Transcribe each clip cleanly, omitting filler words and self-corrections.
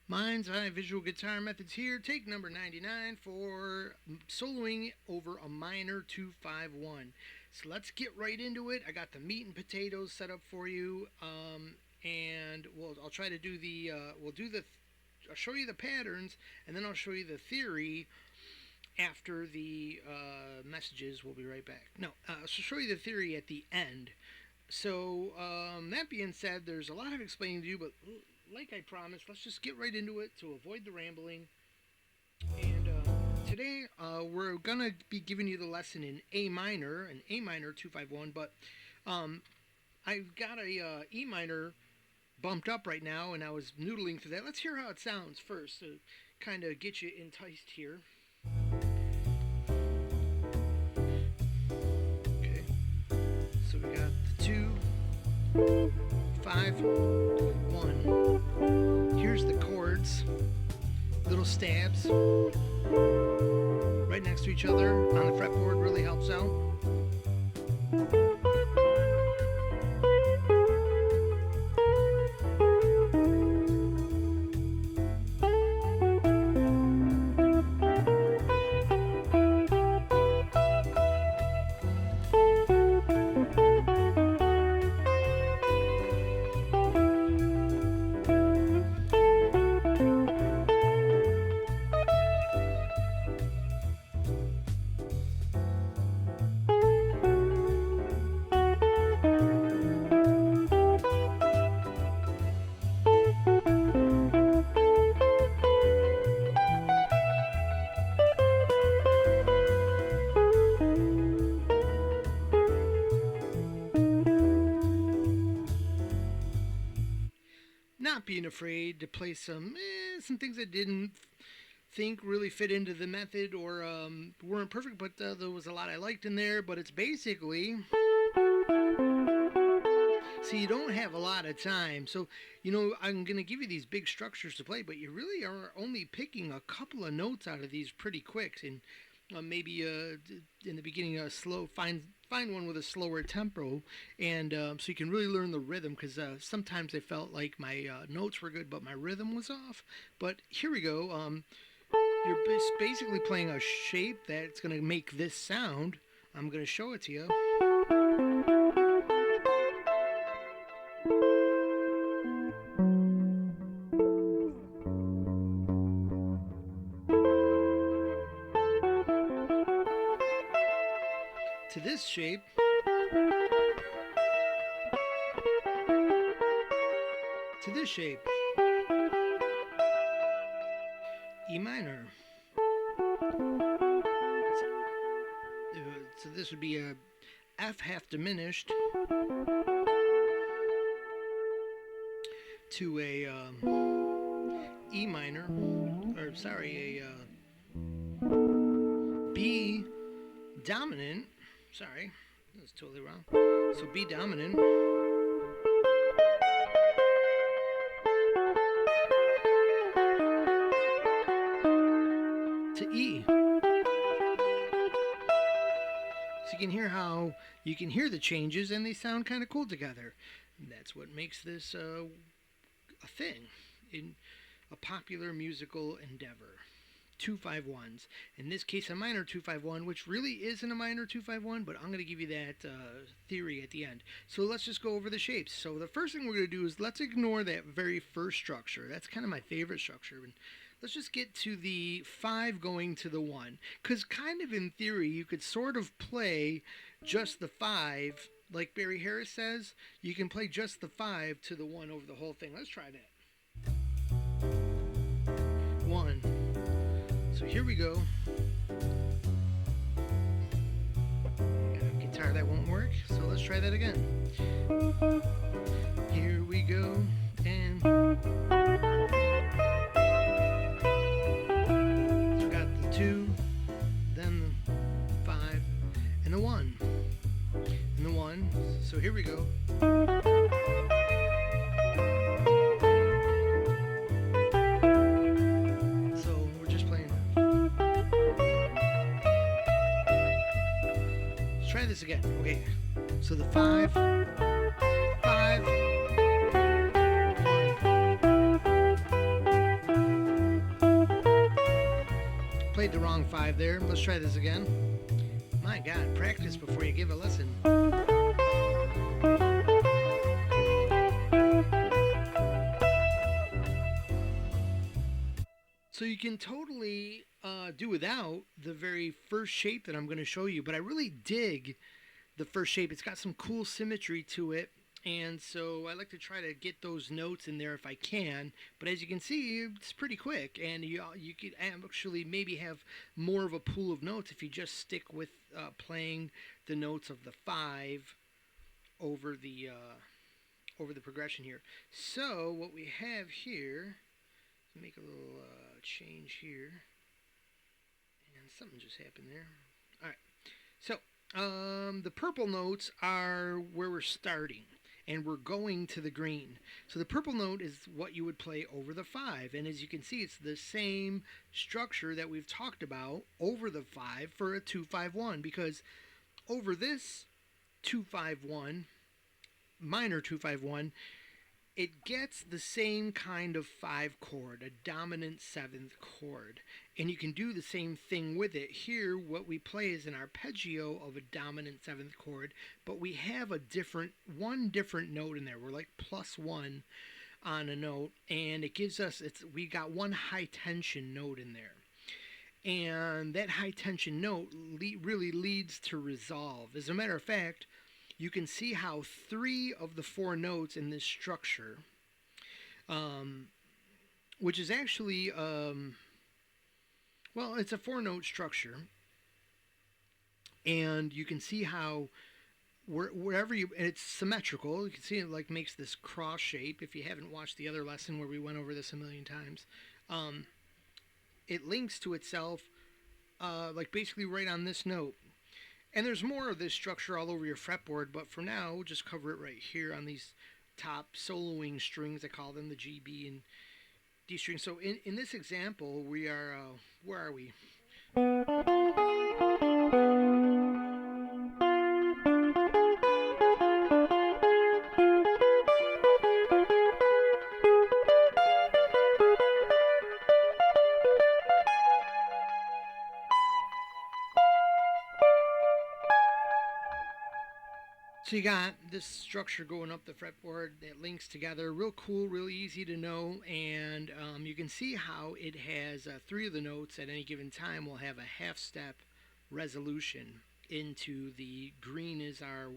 Mind's Eye Visual Guitar Methods here. Take number 99 for soloing over a minor 2-5-1. So let's get right into it. I got the meat and potatoes set up for you, and I'll try to do the I'll show you the patterns, and then I'll show you the theory after the messages. We'll be right back. No, I'll show you the theory at the end. So that being said, there's a lot of explaining to do, but like I promised, let's just get right into it to avoid the rambling. And today we're gonna be giving you the lesson in A minor, an A minor 2-5-1. But I've got a E minor bumped up right now, and I was noodling through that. Let's hear how it sounds first to kind of get you enticed here. Okay, so we got the 2, 5, 1. Here's the chords, little stabs right next to each other on the fretboard, really helps out. Not being afraid to play some things that didn't think really fit into the method or weren't perfect, but there was a lot I liked in there. But it's basically, see, you don't have a lot of time, so I'm gonna give you these big structures to play, but you really are only picking a couple of notes out of these pretty quick, and maybe in the beginning find one with a slower tempo, and so you can really learn the rhythm, because sometimes I felt like my notes were good but my rhythm was off. But here we go. You're basically playing a shape that's going to make this sound. I'm going to show it to you. To this shape. To this shape. E minor. So this would be a F half diminished to a E minor, or sorry, a B dominant. Sorry, that's totally wrong. So B dominant. To E. So you can hear the changes, and they sound kind of cool together. And that's what makes this a thing in a popular musical endeavor. 2-5-1s. In this case, a minor 2-5-1, which really isn't a minor 2-5-1, but I'm going to give you that theory at the end. So let's just go over the shapes. So the first thing we're going to do is let's ignore that very first structure. That's kind of my favorite structure. And let's just get to the 5 going to the 1. Because kind of in theory, you could sort of play just the 5, like Barry Harris says. You can play just the 5 to the 1 over the whole thing. Let's try that. 1. So here we go. Got a guitar that won't work, so let's try that again. Here we go, and so we got the 2, then the 5, and the 1, and the 1. So here we go. Try this again. Okay, so the 5, 5, 1. played the wrong 5 there. Let's try this again. My God, practice before you give a lesson. So you can totally do without the very first shape that I'm going to show you, but I really dig the first shape. It's got some cool symmetry to it, and so I like to try to get those notes in there if I can. But as you can see, it's pretty quick, and you could actually maybe have more of a pool of notes if you just stick with playing the notes of the 5 over the progression here. So what we have here, make a little change here, and something just happened there. All right, so the purple notes are where we're starting, and we're going to the green. So the purple note is what you would play over the 5, and as you can see, it's the same structure that we've talked about over the 5 for a 2-5-1, because over this 2-5-1, minor 2-5-1, it gets the same kind of 5 chord, a dominant 7th chord. And you can do the same thing with it. Here, what we play is an arpeggio of a dominant 7th chord, but we have one different note in there. We're like +1 on a note, and it gives us, we got one high tension note in there. And that high tension note really leads to resolve. As a matter of fact, you can see how 3 of the 4 notes in this structure, which is actually, well, it's a 4-note structure, and you can see how wherever and it's symmetrical. You can see it like makes this cross shape. If you haven't watched the other lesson where we went over this a million times, it links to itself, like basically right on this note. And there's more of this structure all over your fretboard, but for now, we'll just cover it right here on these top soloing strings. I call them the G, B, and D strings. So in this example, we are, where are we? So you got this structure going up the fretboard that links together, real cool, really easy to know, and you can see how it has 3 of the notes at any given time will have a half-step resolution into the green is our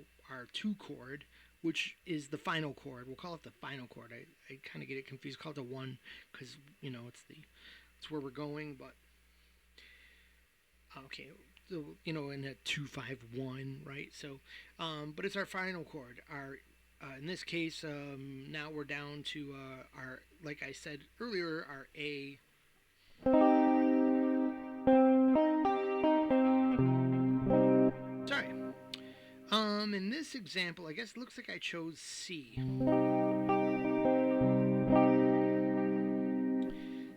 2 chord, which is the final chord. We'll call it the final chord. I kind of get it confused. Call it a 1 because, you know, it's where we're going, but okay. So, you know, in a 2-5-1, right? So, but it's our final chord. Our in this case, now we're down to our, like I said earlier, our A. Sorry. In this example, I guess it looks like I chose C.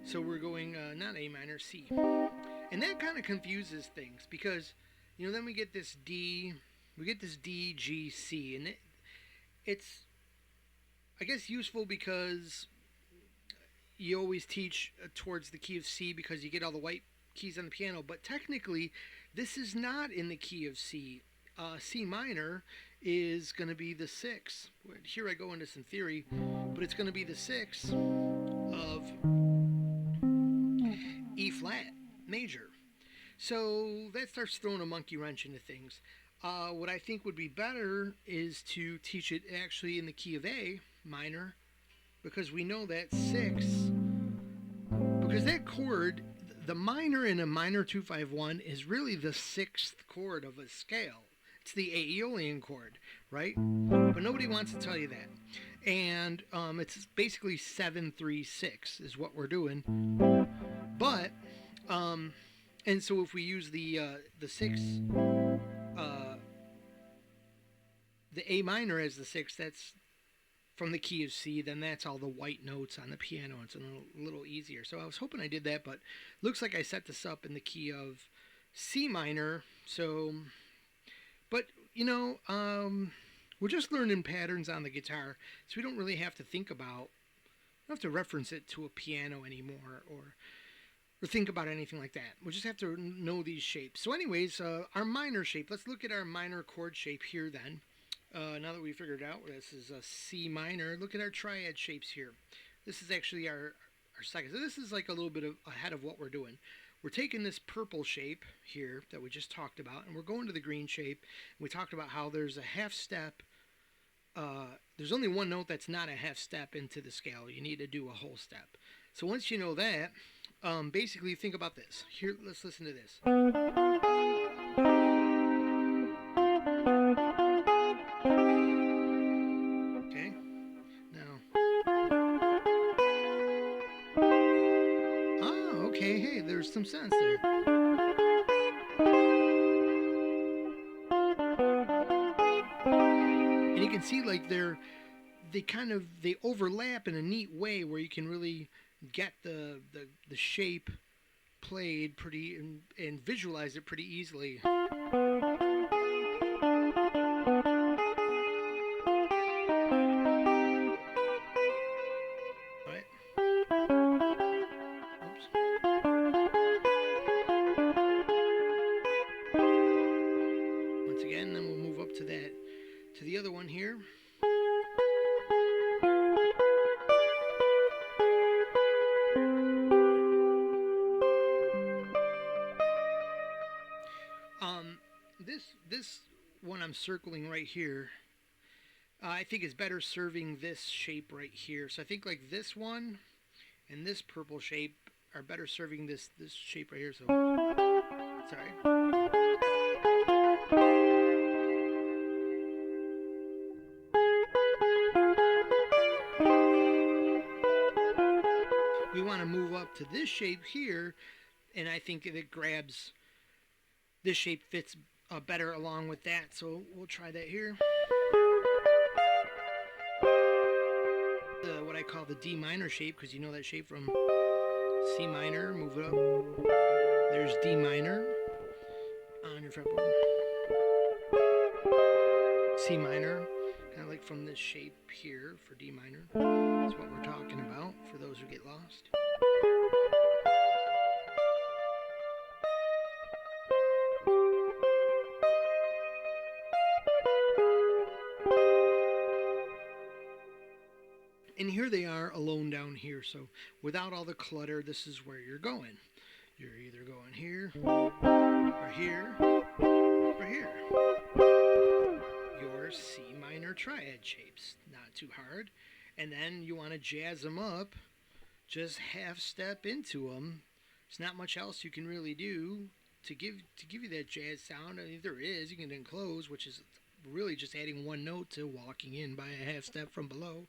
So we're going not A minor, C. And that kind of confuses things because, you know, then we get this D, G, C, and it's, I guess, useful because you always teach towards the key of C because you get all the white keys on the piano, but technically this is not in the key of C. C minor is going to be the 6. Here I go into some theory, but it's going to be the 6 of E flat major. So that starts throwing a monkey wrench into things. What I think would be better is to teach it actually in the key of A minor, because we know that 6, because that chord, the minor in a minor 2-5-1 is really the 6th chord of a scale. It's the Aeolian chord, right? But nobody wants to tell you that. And it's basically 7-3-6 is what we're doing. But and so if we use the 6, the A minor as the 6, that's from the key of C, then that's all the white notes on the piano. It's a little easier. So I was hoping I did that, but looks like I set this up in the key of C minor. So, but, you know, we're just learning patterns on the guitar, so we don't really have to think about, we don't have to reference it to a piano anymore, or or think about anything like that. We just have to know these shapes. So anyways, our minor shape, let's look at our minor chord shape here then. Now that we figured out this is a C minor, look at our triad shapes here. This is actually our second. So this is like a little bit ahead of what we're doing. We're taking this purple shape here that we just talked about, and we're going to the green shape. We talked about how there's a half step. There's only one note that's not a half step into the scale. You need to do a whole step. So once you know that, basically think about this. Here, let's listen to this. Okay, now. Oh, okay, hey, there's some sense there. And you can see like they overlap in a neat way where you can really get the shape played pretty and visualize it pretty easily. Right? Oops. Once again, then we'll move up to the other one here. This one I'm circling right here, I think is better serving this shape right here. So I think like this one and this purple shape are better serving this shape right here. So sorry. We want to move up to this shape here, and I think it grabs, this shape fits better along with that. So we'll try that here. What I call the D minor shape, because you know that shape from C minor, move it up. There's D minor on your fretboard. C minor, kind of like from this shape here for D minor. That's what we're talking about for those who get lost. And here they are alone down here. So without all the clutter, this is where you're going. You're either going here, or here, or here. Your C minor triad shapes. Not too hard. And then you want to jazz them up. Just half step into them. There's not much else you can really do to give you that jazz sound. I mean, there is. You can enclose, which is really just adding one note to walking in by a half step from below.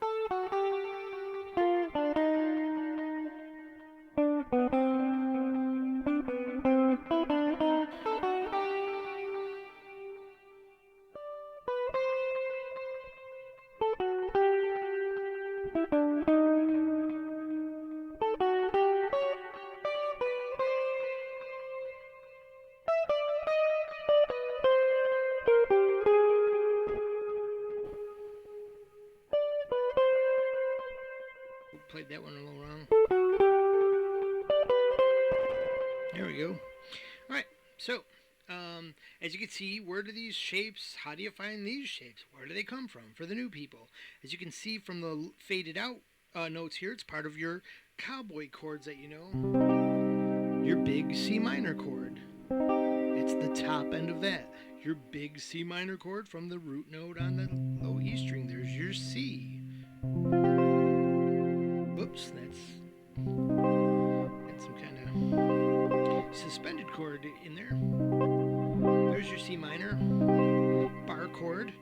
Played that one a little wrong. There we go. Alright, so as you can see, where do these shapes, how do you find these shapes? Where do they come from for the new people? As you can see from the faded out notes here, it's part of your cowboy chords that you know. Your big C minor chord. It's the top end of that. Your big C minor chord from the root note on the low E string. There's your C. Whoops, that's some kind of suspended chord in there. There's your C minor bar chord,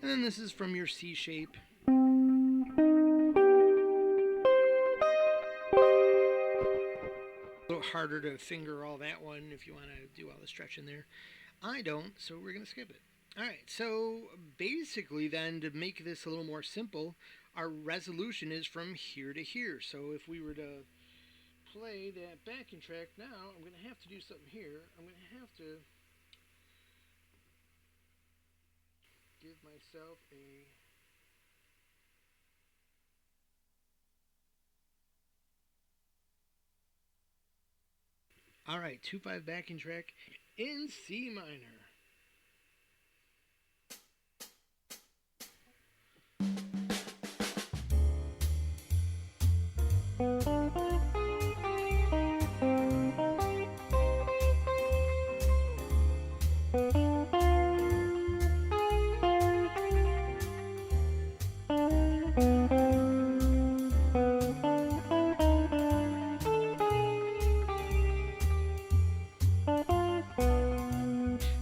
and then this is from your C shape. A little harder to finger all that one if you want to do all the stretching there. I don't, so we're going to skip it. Alright, so basically then, to make this a little more simple, our resolution is from here to here. So if we were to play that backing track now, I'm going to have to do something here. I'm going to have to give myself a All right, 2/5 backing track in C minor.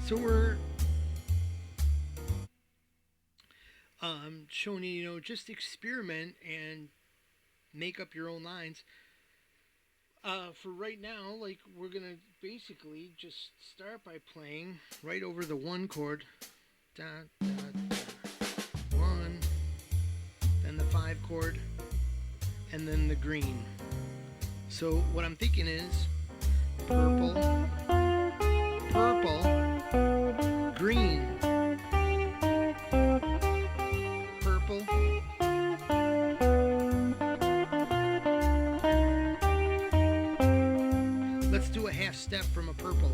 So we're showing you, just experiment and make up your own lines. For right now, like, we're gonna basically just start by playing right over the one chord, da, da, da, one, then the 5 chord, and then the green. So what I'm thinking is purple, purple, green, purple. Let's do a half step from a purple.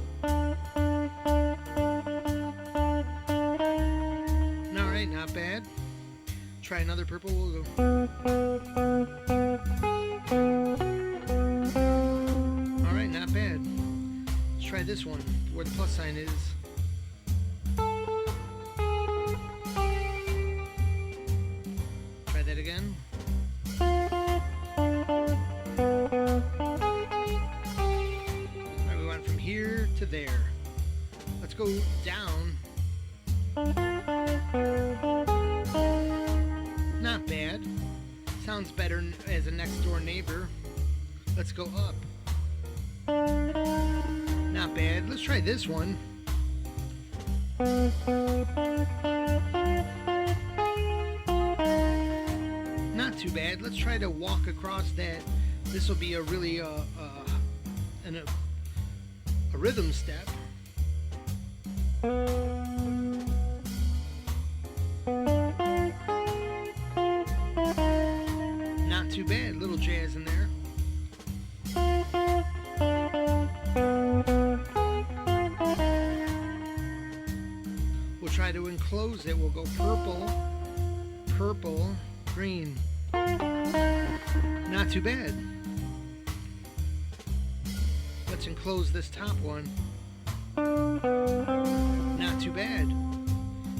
Alright, not bad. Try another purple. We'll go. Alright, not bad. Let's try this one where the plus sign is. Try that again. Alright, we went from here to there. Let's go down. Not bad. Sounds better as a next door neighbor. Let's go up. Not bad. Let's try this one. Not too bad. Let's try to walk across that. This will be a really a rhythm step. Not too bad. Little jazz in there. We'll try to enclose it. We'll go purple, purple, green. Not too bad. Let's enclose this top one. Not too bad.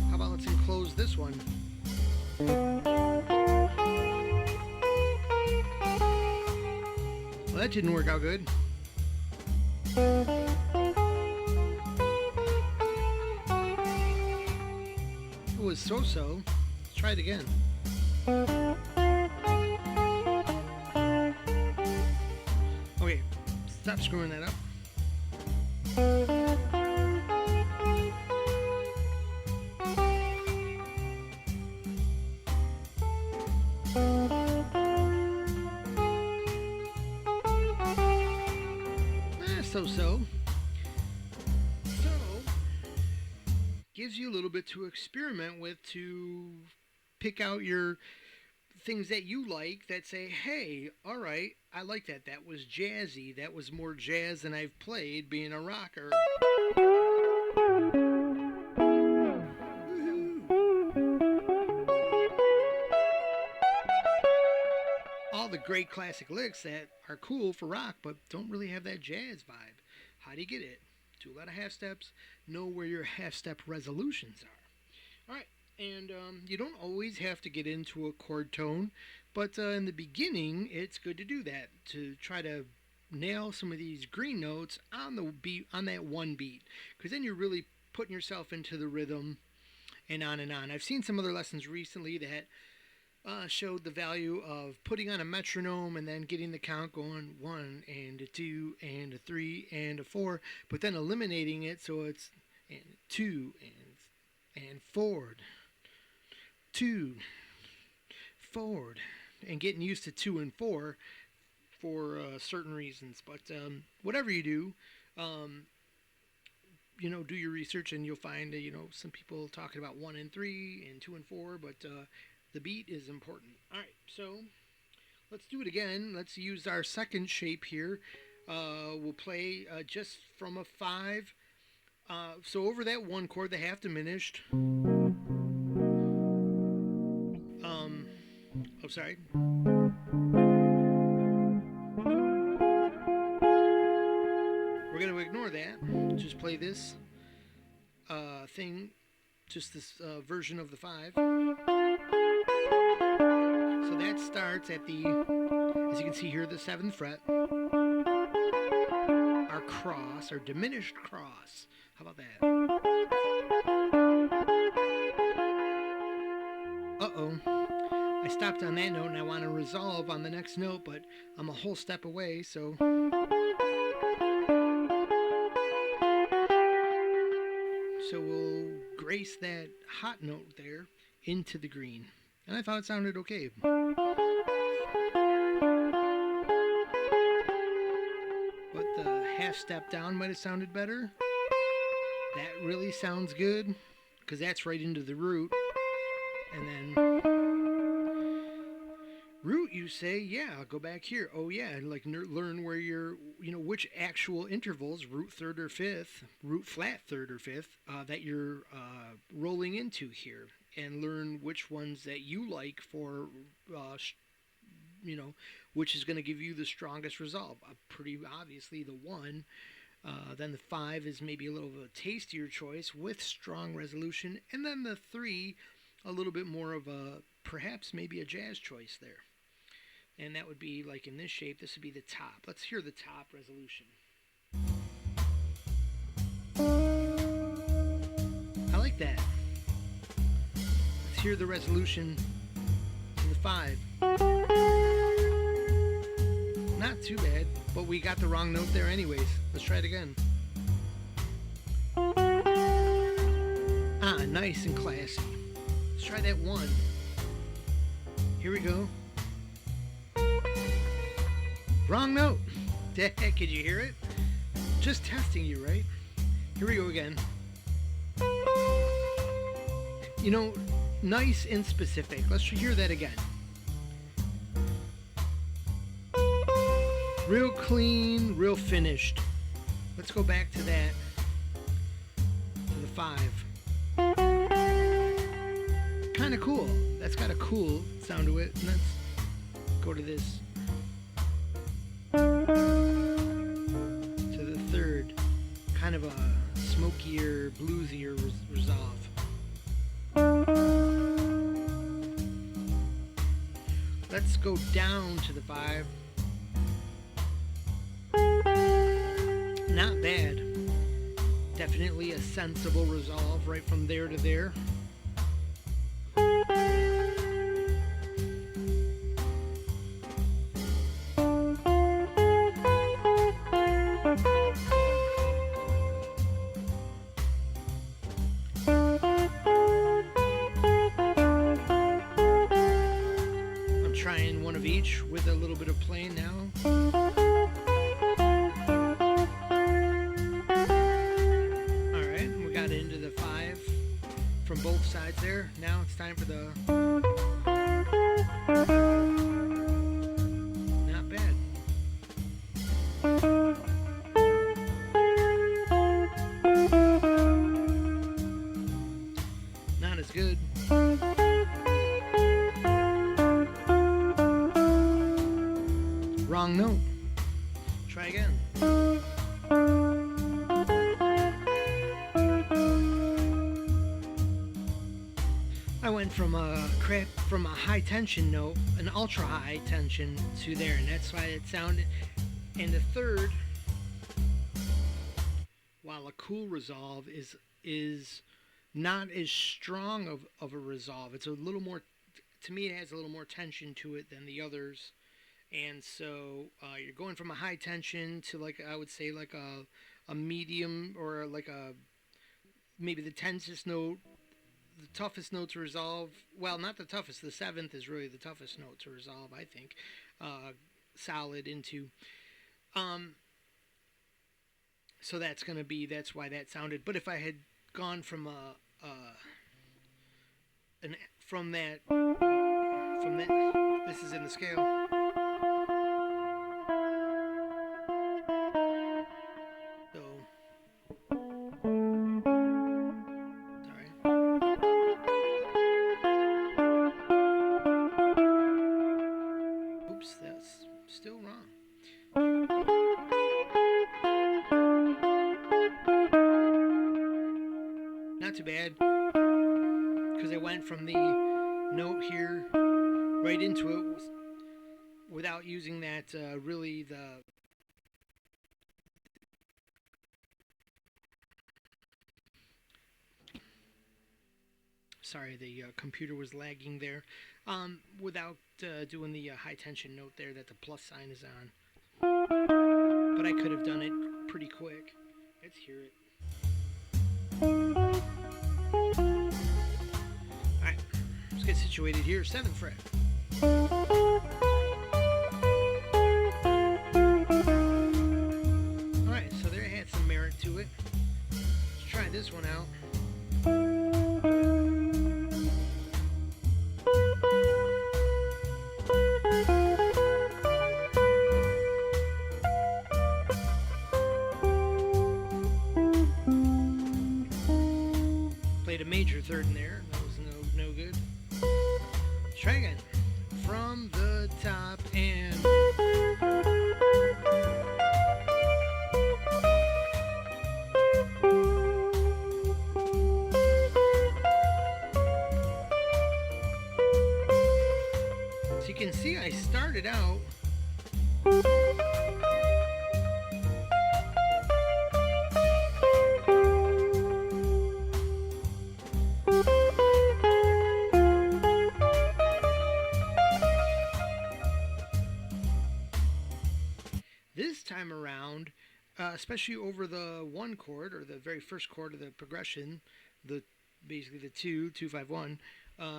How about let's enclose this one? Well, that didn't work out good. It was so-so. Let's try it again. Okay, stop screwing that up. So gives you a little bit to experiment with, to pick out your things that you like that say, hey, all right, I like that. That was jazzy. That was more jazz than I've played being a rocker. All the great classic licks that are cool for rock but don't really have that jazz vibe. How do you get it? Do a lot of half steps. Know where your half step resolutions are. All right, and you don't always have to get into a chord tone, but in the beginning, it's good to do that, to try to nail some of these green notes on the beat, on that one beat, because then you're really putting yourself into the rhythm, and on and on. I've seen some other lessons recently that showed the value of putting on a metronome and then getting the count going 1 and a 2 and a 3 and a 4, but then eliminating it so it's and 2 and forward, 2 forward, and getting used to 2 and 4 for certain reasons. But whatever you do, do your research and you'll find some people talking about 1 and 3 and 2 and 4, but the beat is important. All right, so let's do it again. Let's use our second shape here. We'll play just from a 5. So over that one chord, the half diminished. Oh, sorry. We're going to ignore that. Just play this thing, just this version of the 5. So that starts at the, as you can see here, the 7th fret. Our cross, our diminished cross. How about that? Uh-oh. I stopped on that note and I want to resolve on the next note, but I'm a whole step away, so... So we'll grace that hot note there into the green. And I thought it sounded okay. But the half step down might have sounded better. That really sounds good, because that's right into the root. And then root, you say, yeah, I'll go back here. Oh yeah, like learn where you're, which actual intervals, root third or fifth, root flat third or fifth, that you're rolling into here, and learn which ones that you like for, which is going to give you the strongest resolve. Pretty obviously the 1. Then the 5 is maybe a little of a tastier choice with strong resolution, and then the 3, a little bit more of a, perhaps maybe a jazz choice there. And that would be like in this shape, this would be the top. Let's hear the top resolution. I like that. Let's hear the resolution in the 5. Not too bad, but we got the wrong note there anyways. Let's try it again. Ah, nice and classy. Let's try that 1. Here we go. Wrong note. Could you hear it? Just testing you, right? Here we go again. Nice and specific. Let's hear that again. Real clean, real finished. Let's go back to that. To the 5. Kind of cool. That's got a cool sound to it. And let's go to this. To the 3rd. Kind of a smokier, bluesier resolve. Let's go down to the 5. Not bad. Definitely a sensible resolve right from there to there. I'm trying one of each with a little bit of playing now. From both sides there. Now it's time for the... Not bad. Not as good. Wrong note. Try again. I went from a high tension note, an ultra high tension, to there, and that's why it sounded. And the 3rd, while a cool resolve, is not as strong of a resolve. It's a little more, to me, it has a little more tension to it than the others. And so you're going from a high tension to, like, I would say, like a medium, or like maybe the tensest note. The toughest note to resolve, well, not the toughest, the 7th is really the toughest note to resolve, I think, solid into. So that's why that sounded. But if I had gone from that, this is in the scale. because I went from the note here right into it without using that really the sorry, the computer was lagging there. Without doing the high tension note there that the plus sign is on. But I could have done it pretty quick. Let's hear it. Alright, let's get situated here. 7th fret. Alright, so there had some merit to it. Let's try this one out. Played a major third in there. That was no good. Let's try again. From the top and so you can see I started out this time around, especially over the 1 chord or the very first chord of the progression, basically the 2-5-1.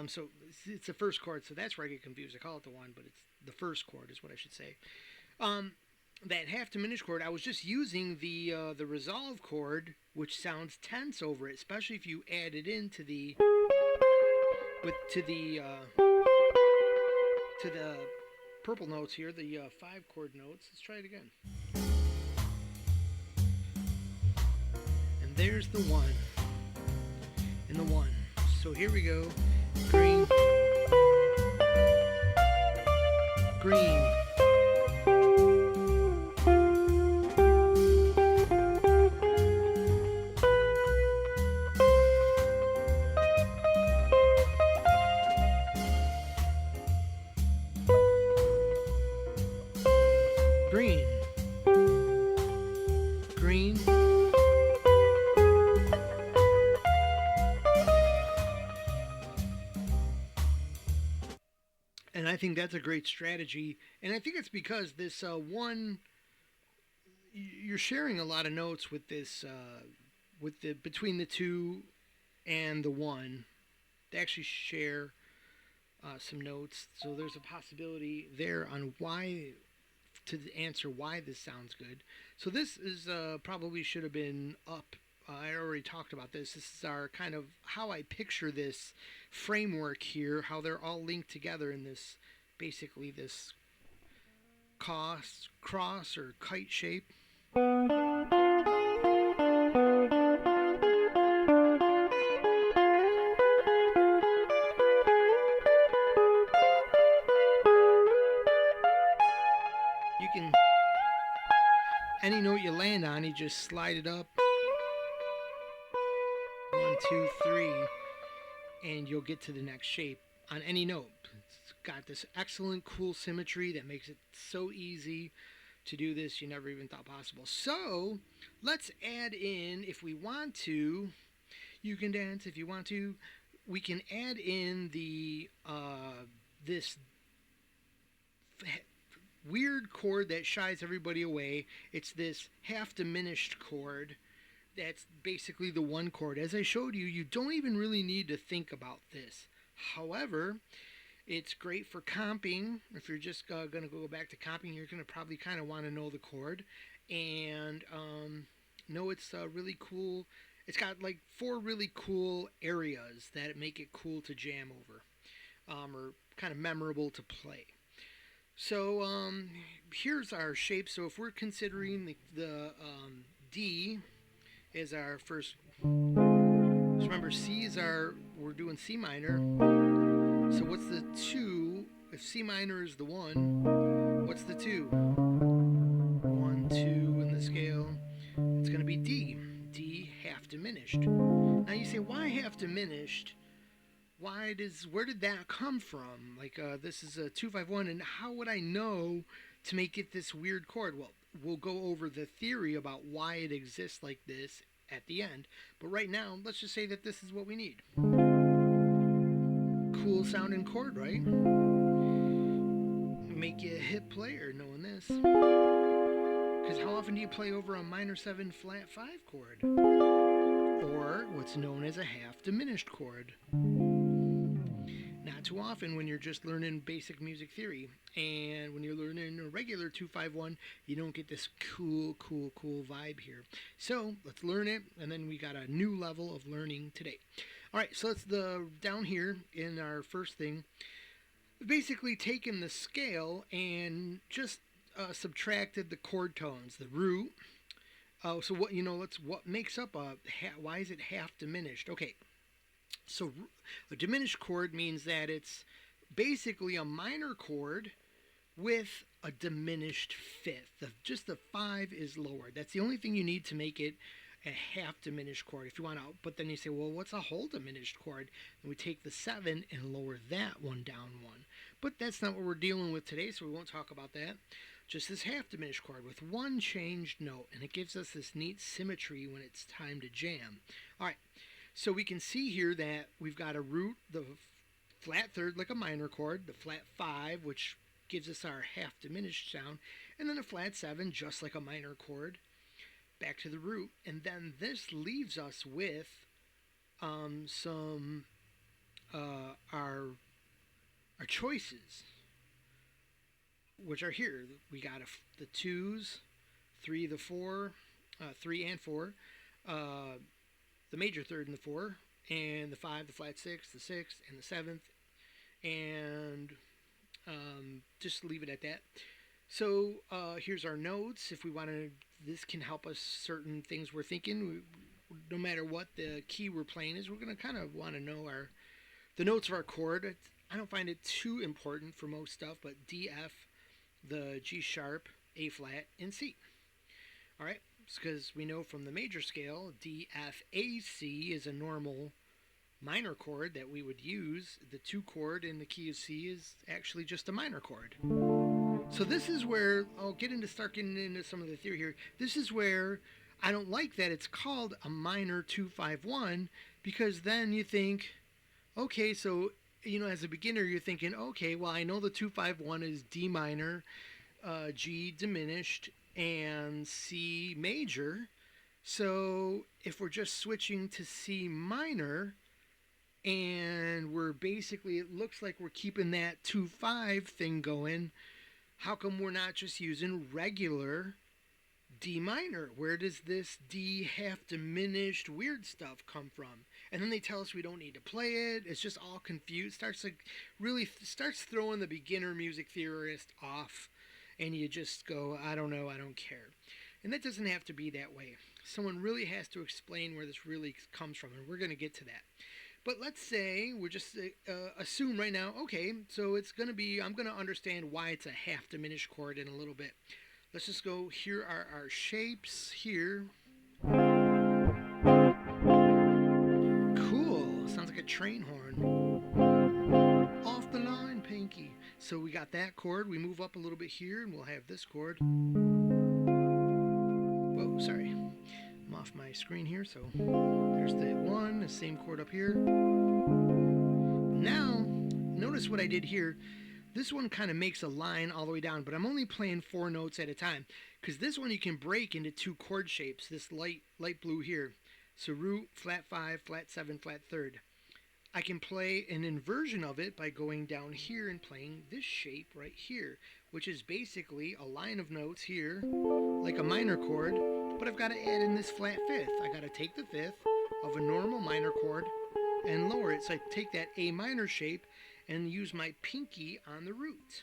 So it's the first chord, so that's where I get confused. I call it the 1, but it's the first chord is what I should say. That half diminished chord, I was just using the resolve chord, which sounds tense over it, especially if you add it into the to the purple notes here, the 5 chord notes. Let's try it again. And there's the 1 and the 1. So here we go. Green, green, green, green, and I think that's a great strategy. And I think it's because this one, you're sharing a lot of notes with this, between the 2 and the 1. They actually share some notes, so there's a possibility there on why, to answer why this sounds good. So this is probably should have been up. I already talked about this. This is our kind of how I picture this framework here, how they're all linked together in this, basically this cross or kite shape. You can, any note you land on, you just slide it up. 1, 2, 3, and you'll get to the next shape on any note. It's got this excellent, cool symmetry that makes it so easy to do this you never even thought possible. So let's add in, if we want to, you can dance if you want to. We can add in the this weird chord that shies everybody away. It's this half diminished chord. That's basically the 1 chord. As I showed you, you don't even really need to think about this. However, it's great for comping. If you're just going to go back to comping, you're going to probably kind of want to know the chord. And know it's really cool. It's got like 4 really cool areas that make it cool to jam over, or kind of memorable to play. So here's our shape. So if we're considering the D is our first. So remember, C is we're doing C minor. So what's the 2? If C minor is the 1, what's the 2? 1, 2 in the scale. It's going to be D. D half diminished. Now you say, why half diminished? where did that come from? Like, this is a 251, and how would I know to make it this weird chord? Well, we'll go over the theory about why it exists like this at the end. But right now, let's just say that this is what we need. Cool sounding chord, right? Make you a hip player knowing this. Because how often do you play over a minor 7 flat 5 chord? Or what's known as a half diminished chord. Not too often when you're just learning basic music theory. And when you're learning a regular 251, you don't get this cool vibe here. So let's learn it, and then we got a new level of learning today. Alright, so let's down here in our first thing, basically taken the scale and just subtracted the chord tones, the root. So what what makes up why is it half diminished? Okay, so a diminished chord means that it's basically a minor chord with a diminished fifth. Just the 5 is lowered. That's the only thing you need to make it a half diminished chord. If you want to, but then you say, well, what's a whole diminished chord? And we take the 7 and lower that one down one. But that's not what we're dealing with today, so we won't talk about that. Just this half diminished chord with one changed note, and it gives us this neat symmetry when it's time to jam. All right, so we can see here that we've got a root, the flat third like a minor chord, the flat 5, which gives us our half diminished sound, and then a flat 7 just like a minor chord, back to the root, and then this leaves us with some our choices, which are here. We got the 2s, 3, the 4, 3 and 4, the major third and the 4, and the 5, the flat 6, the 6th, and the 7th, and just leave it at that. So here's our notes. If we want to, this can help us certain things we're thinking. No matter what the key we're playing is, we're going to kind of want to know the notes of our chord. I don't find it too important for most stuff, but D, F, the G sharp, A flat, and C. All right, because we know from the major scale, D, F, A, C is a normal minor chord that we would use. The 2 chord in the key of C is actually just a minor chord. So this is where I'll start getting into some of the theory here. This is where I don't like that it's called a minor 251, because then you think, okay, so as a beginner you're thinking, okay, well, I know the 251 is D minor, G diminished, and C major. So if we're just switching to C minor, and we're basically, it looks like we're keeping that 2-5 thing going, how come we're not just using regular D minor? Where does this D half diminished weird stuff come from? And then they tell us we don't need to play it. It's just all confused. Starts throwing the beginner music theorist off, and you just go, I don't know, I don't care. And that doesn't have to be that way. Someone really has to explain where this really comes from, and we're going to get to that. But let's say we're just assume right now, okay, so it's going to be, I'm going to understand why it's a half diminished chord in a little bit. Let's just go, here are our shapes here. Cool, sounds like a train horn. Off the line, Pinky. So we got that chord, we move up a little bit here, and we'll have this chord. Whoa, sorry. I'm off my screen here, so there's the 1, the same chord up here. Now, notice what I did here. This one kind of makes a line all the way down, but I'm only playing 4 notes at a time, because this one you can break into 2 chord shapes, this light blue here. So root, flat 5, flat 7, flat third. I can play an inversion of it by going down here and playing this shape right here, which is basically a line of notes here, like a minor chord, but I've got to add in this flat 5th. I got to take the 5th of a normal minor chord and lower it. So I take that A minor shape and use my pinky on the root.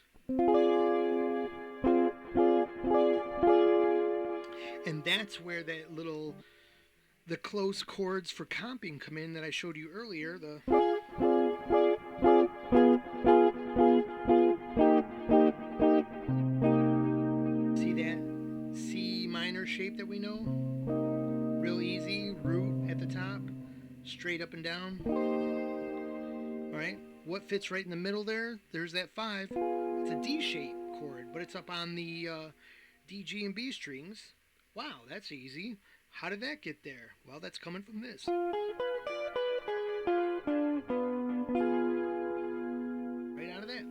And that's where the close chords for comping come in that I showed you earlier. See that C minor shape that we know? Real easy, root at the top, straight up and down. All right? What fits right in the middle there? There's that 5. It's a D shape chord, but it's up on the D, G, and B strings. Wow, that's easy. How did that get there? Well, that's coming from this. Right out of that.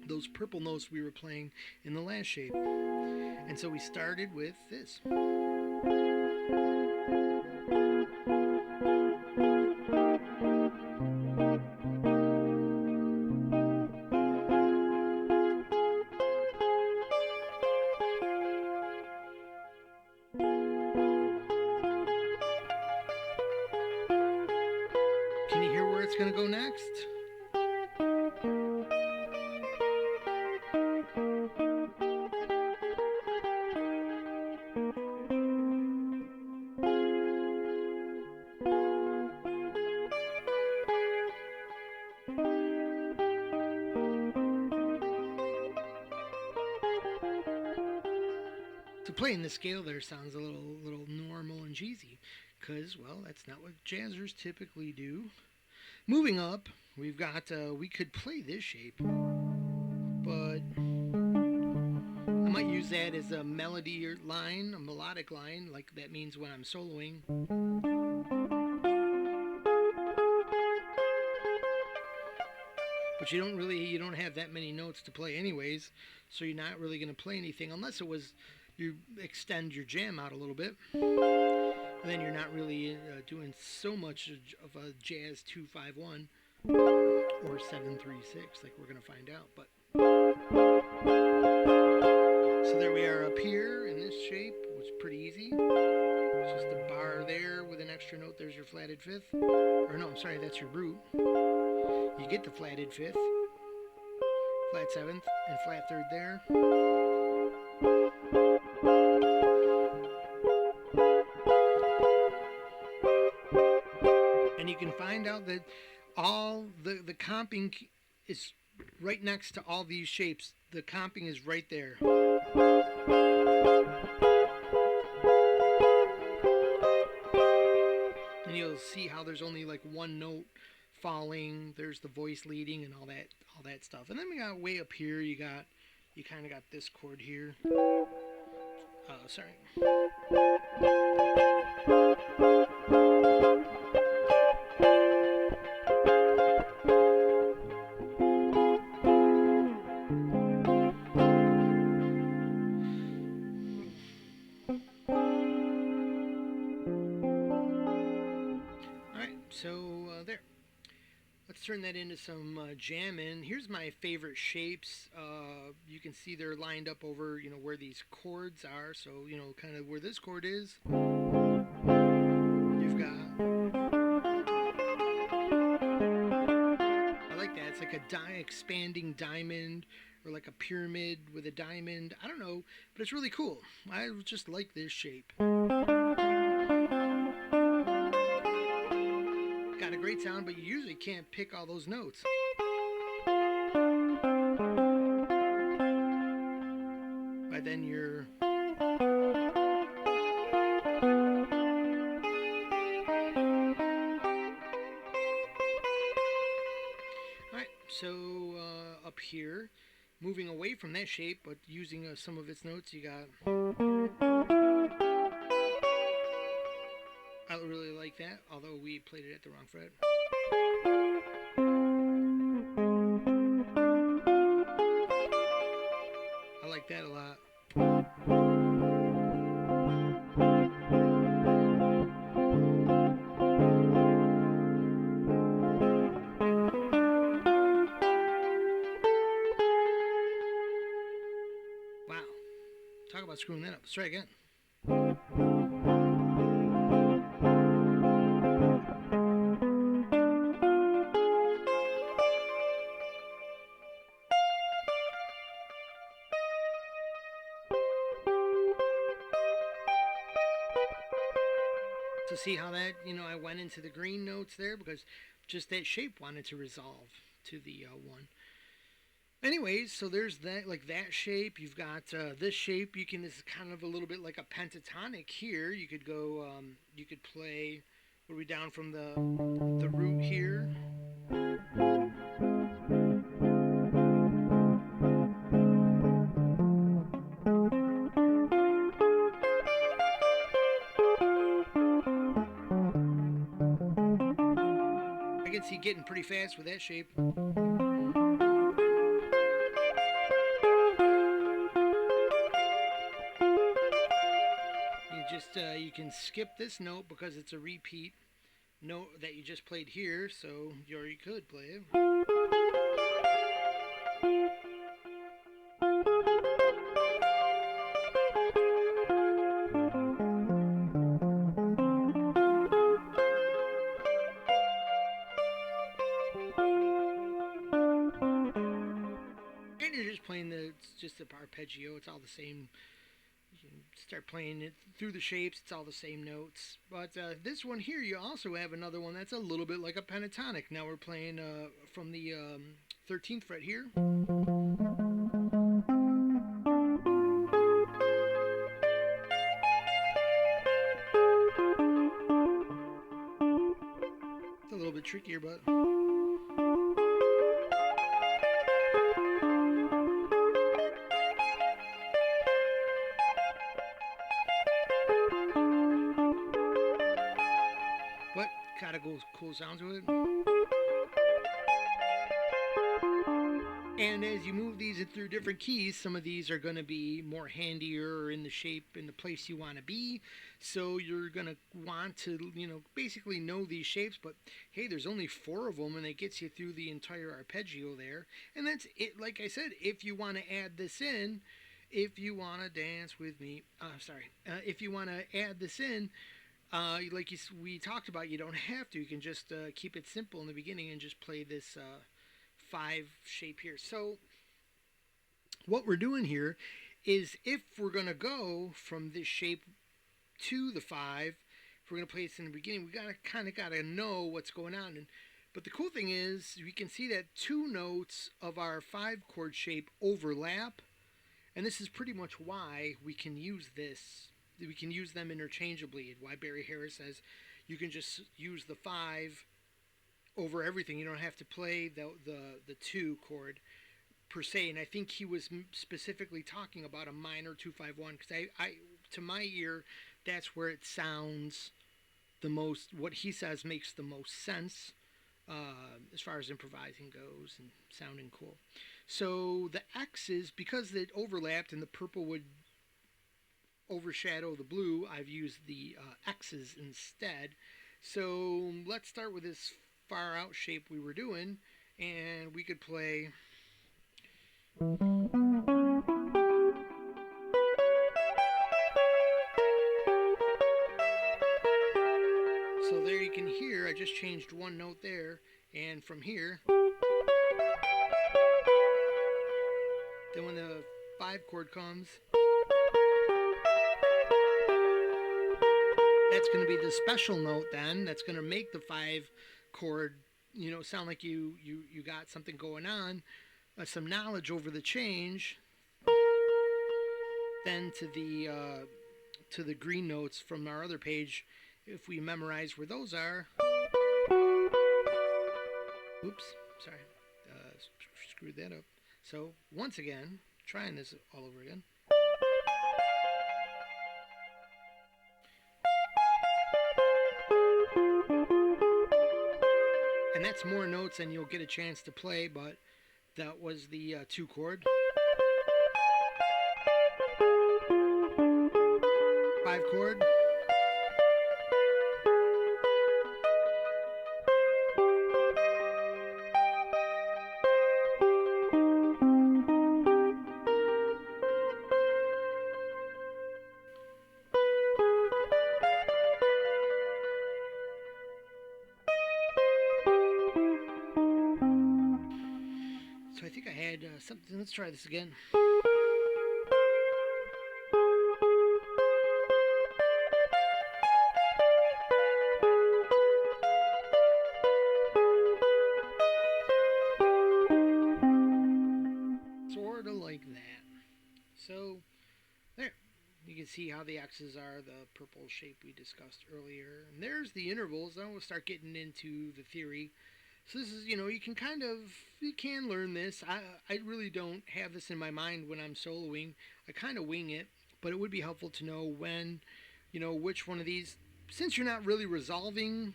Those purple notes we were playing in the last shape. And so we started with this. Can you hear where it's going to go next? So playing the scale there sounds a little normal and cheesy, because, well, that's not what jazzers typically do. Moving up, we've got, we could play this shape, but I might use that as a melody line, a melodic line, like that means when I'm soloing. But you don't have that many notes to play anyways, so you're not really going to play anything unless it was you extend your jam out a little bit. Then you're not really doing so much of a jazz 2-5-1 or 7-3-6 like we're going to find out. But so there we are up here in this shape, which is pretty easy. It's just a bar there with an extra note. There's your flatted 5th. Or no, I'm sorry, that's your root. You get the flatted 5th, flat 7th, and flat 3rd there. And you can find out that all the comping is right next to all these shapes. The comping is right there. And you'll see how there's only like one note falling. There's the voice leading and all that stuff. And then we got way up here, you kind of got this chord here. Sorry. There. Let's turn that into some jamming. Here's my favorite shapes. You can see they're lined up over, where these chords are. So, kind of where this chord is. You've got. I like that. It's like a expanding diamond, or like a pyramid with a diamond. I don't know, but it's really cool. I just like this shape. Got a great sound, but you usually can't pick all those notes. But then you're... Alright, so up here, moving away from that shape, but using some of its notes, you got... I really like that, although we played it at the wrong fret. I like that a lot. Wow. Talk about screwing that up. Let's try again. So see how that, I went into the green notes there because just that shape wanted to resolve to the 1. Anyways, so there's that, like that shape. You've got this shape. This is kind of a little bit like a pentatonic here. You could go, you could play, what are we down from the root here? can see getting pretty fast with that shape. You can skip this note because it's a repeat note that you just played here, so you could play it. And you're just playing it's just the arpeggio, it's all the same. You can start playing it through the shapes, it's all the same notes. But this one here, you also have another one that's a little bit like a pentatonic. Now we're playing from the 13th fret here. It's a little bit trickier, but... Got a cool sound to it. And as you move these through different keys, some of these are going to be more handier in the shape, in the place you want to be. So you're going to want to, basically know these shapes. But hey, there's only 4 of them, and it gets you through the entire arpeggio there. And that's it. Like I said, if you want to add this in, if you want to dance with me, if you want to add this in, we talked about, you don't have to. You can just keep it simple in the beginning and just play this 5 shape here. So what we're doing here is, if we're going to go from this shape to the 5, if we're going to play this in the beginning, we got to know what's going on. But the cool thing is, we can see that 2 notes of our 5 chord shape overlap, and this is pretty much why we can use this. We can use them interchangeably. Why Barry Harris says you can just use the 5 over everything. You don't have to play the 2 chord per se. And I think he was specifically talking about a minor 2-5-1, because I to my ear, that's where it sounds the most. What he says makes the most sense as far as improvising goes and sounding cool. So the X's, because it overlapped and the purple would overshadow the blue, I've used the X's instead. So let's start with this far out shape we were doing, and we could play so there you can hear I just changed 1 note there, and from here, then when the 5 chord comes, that's going to be the special note then. That's going to make the 5 chord, sound like you got something going on, some knowledge over the change. Then to the green notes from our other page, if we memorize where those are. Oops, sorry, screwed that up. So once again, trying this all over again. And that's more notes than you'll get a chance to play, but that was the 2 chord. 5 chord. So I think I had something. Let's try this again. Sort of like that. So there, you can see how the X's are the purple shape we discussed earlier. And there's the intervals. Now we'll start getting into the theory. So this is, you can learn this. I really don't have this in my mind when I'm soloing. I kind of wing it, but it would be helpful to know when, which one of these, since you're not really resolving,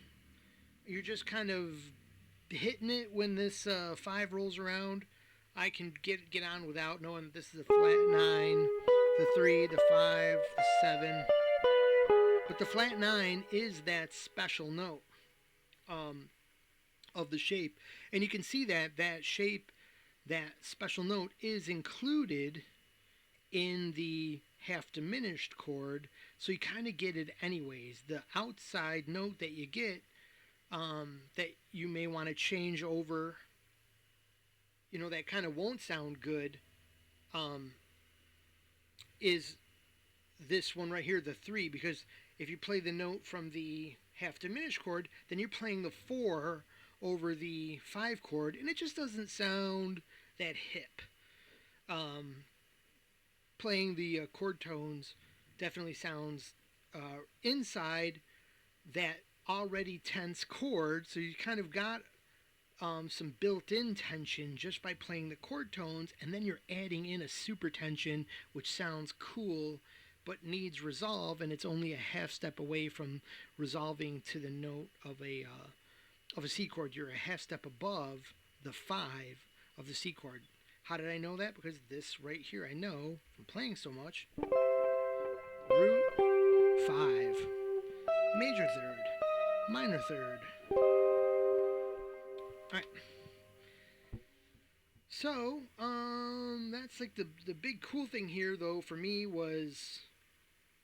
you're just kind of hitting it when this 5 rolls around, I can get on without knowing that this is a flat 9, the 3, the 5, the 7. But the flat 9 is that special note um, of the shape. And you can see that shape, that special note, is included in the half diminished chord, so you kind of get it anyways. The outside note that you get, that you may want to change over, that kind of won't sound good, um, is this one right here, the 3, because if you play the note from the half diminished chord, then you're playing the 4 over the 5 chord, and it just doesn't sound that hip. Playing the chord tones definitely sounds inside that already tense chord, so you kind of got some built-in tension just by playing the chord tones, and then you're adding in a super tension, which sounds cool but needs resolve, and it's only a half step away from resolving to the note of a C chord. You're a half step above the 5 of the C chord. How did I know that? Because this right here, I know from playing so much. Root 5, major third, minor third. Alright. So, that's like the big cool thing here, though, for me was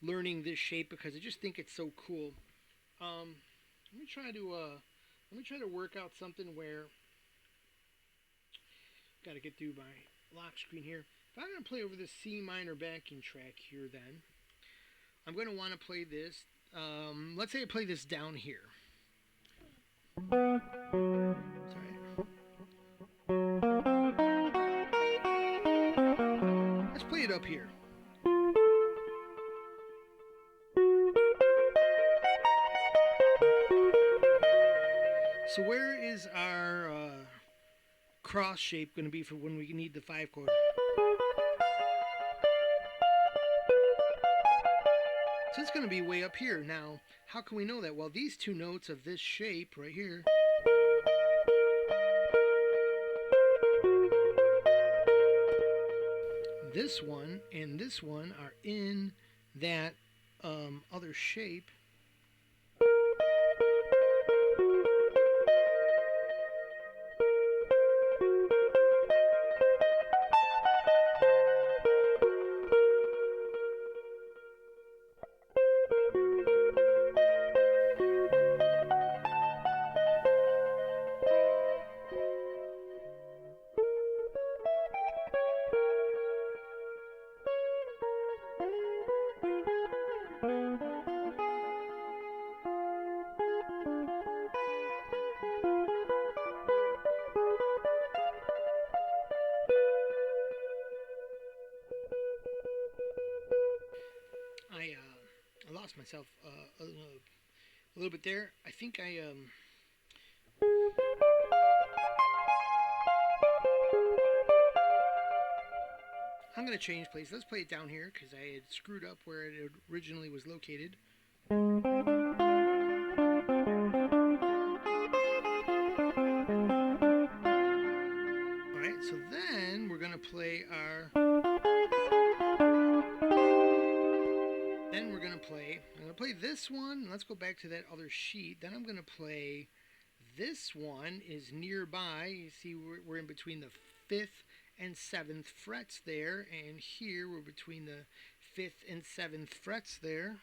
learning this shape because I just think it's so cool. Let me try to work out something where got to get through my lock screen here. If I'm going to play over this C minor backing track here, then I'm going to want to play this. Let's say I play this down here. Sorry. Let's play it up here. So where is our cross shape going to be for when we need the 5 chord? So it's going to be way up here. Now, how can we know that? Well, these 2 notes of this shape right here, this one and this one, are in that other shape. I lost myself a little bit there. I think I'm going to change place. Let's play it down here because I had screwed up where it originally was located. Alright, so then we're going to play our... I'm going to play this one. Let's go back to that other sheet. Then I'm going to play this one is nearby. You see we're in between the 5th and 7th frets there, and here we're between the 5th and 7th frets there.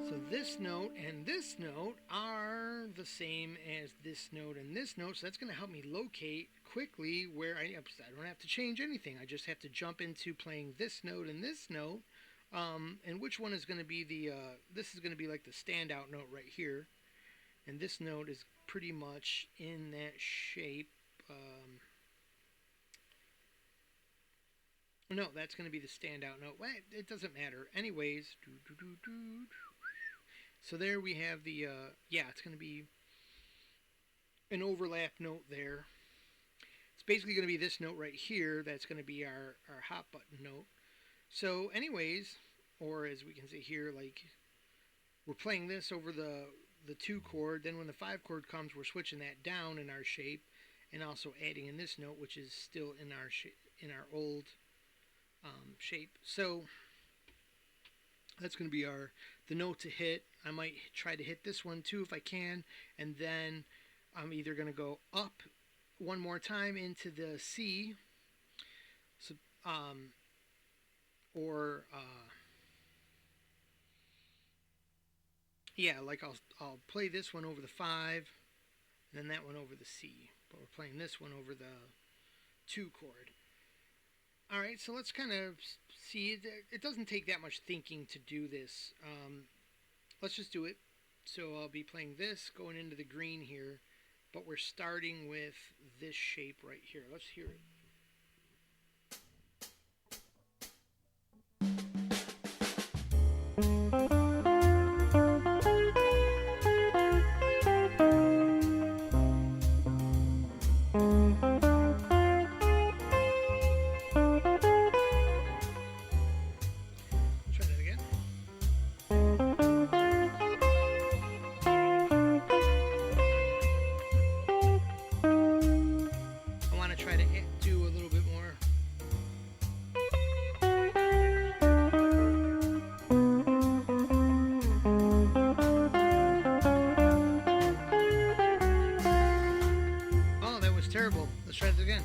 So this note and this note are the same as this note and this note, so that's going to help me locate quickly where I don't have to change anything. I just have to jump into playing this note and this note. And which one is going to be this is going to be like the standout note right here. And this note is pretty much in that shape. No, that's going to be the standout note. Well, it doesn't matter. Anyways, so there we have the, it's going to be an overlap note there. It's basically going to be this note right here that's going to be our hot button note. So anyways, or as we can see here, like we're playing this over the 2 chord. Then when the 5 chord comes, we're switching that down in our shape, and also adding in this note, which is still in our old shape. So that's going to be the note to hit. I might try to hit this one too if I can, and then I'm either going to go up one more time into the C, so, or yeah, like I'll play this one over the 5, and then that one over the C, but we're playing this one over the 2 chord. All right, so let's kind of see. It doesn't take that much thinking to do this. Let's just do it. So I'll be playing this going into the green here, but we're starting with this shape right here. Let's hear it. Try that again. I want to try to do a little bit more. Oh, that was terrible. Let's try this again.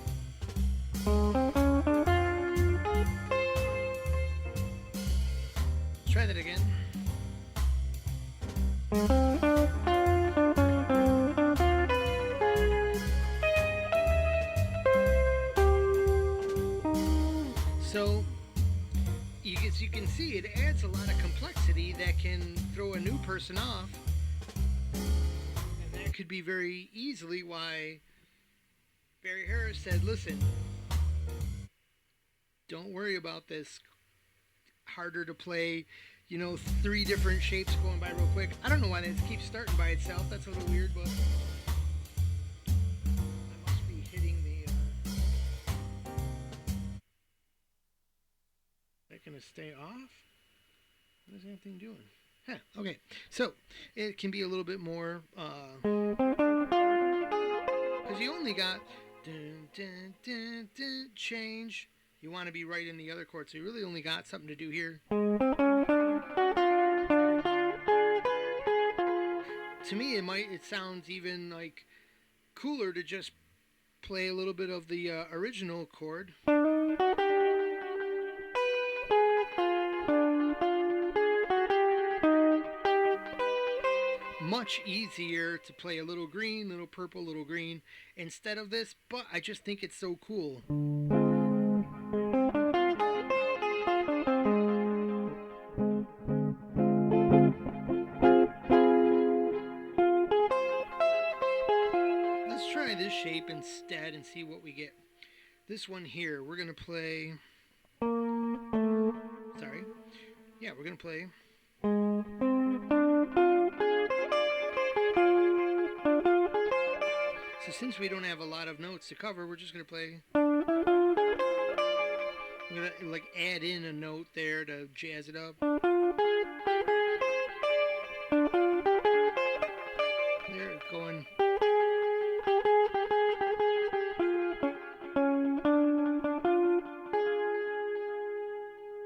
Let's try that again. So as you can see, it adds a lot of complexity that can throw a new person off, and that could be very easily why Barry Harris said, listen, don't worry about this harder to play, 3 different shapes going by real quick. I don't know why that keeps starting by itself. That's a little weird, but I must be hitting the is that gonna stay off? What is that thing doing? Huh, okay, so it can be a little bit more because you only got dun, dun, dun, dun, change. You want to be right in the other chord, so you really only got something to do here. To me, it sounds even like cooler to just play a little bit of the original chord. Much easier to play a little green, little purple, little green instead of this, but I just think it's so cool. Let's try this shape instead and see what we get. This one here, we're going to play... Sorry. Yeah, we're going to play... So since we don't have a lot of notes to cover, we're just going to play... I'm going to like add in a note there to jazz it up. There, going...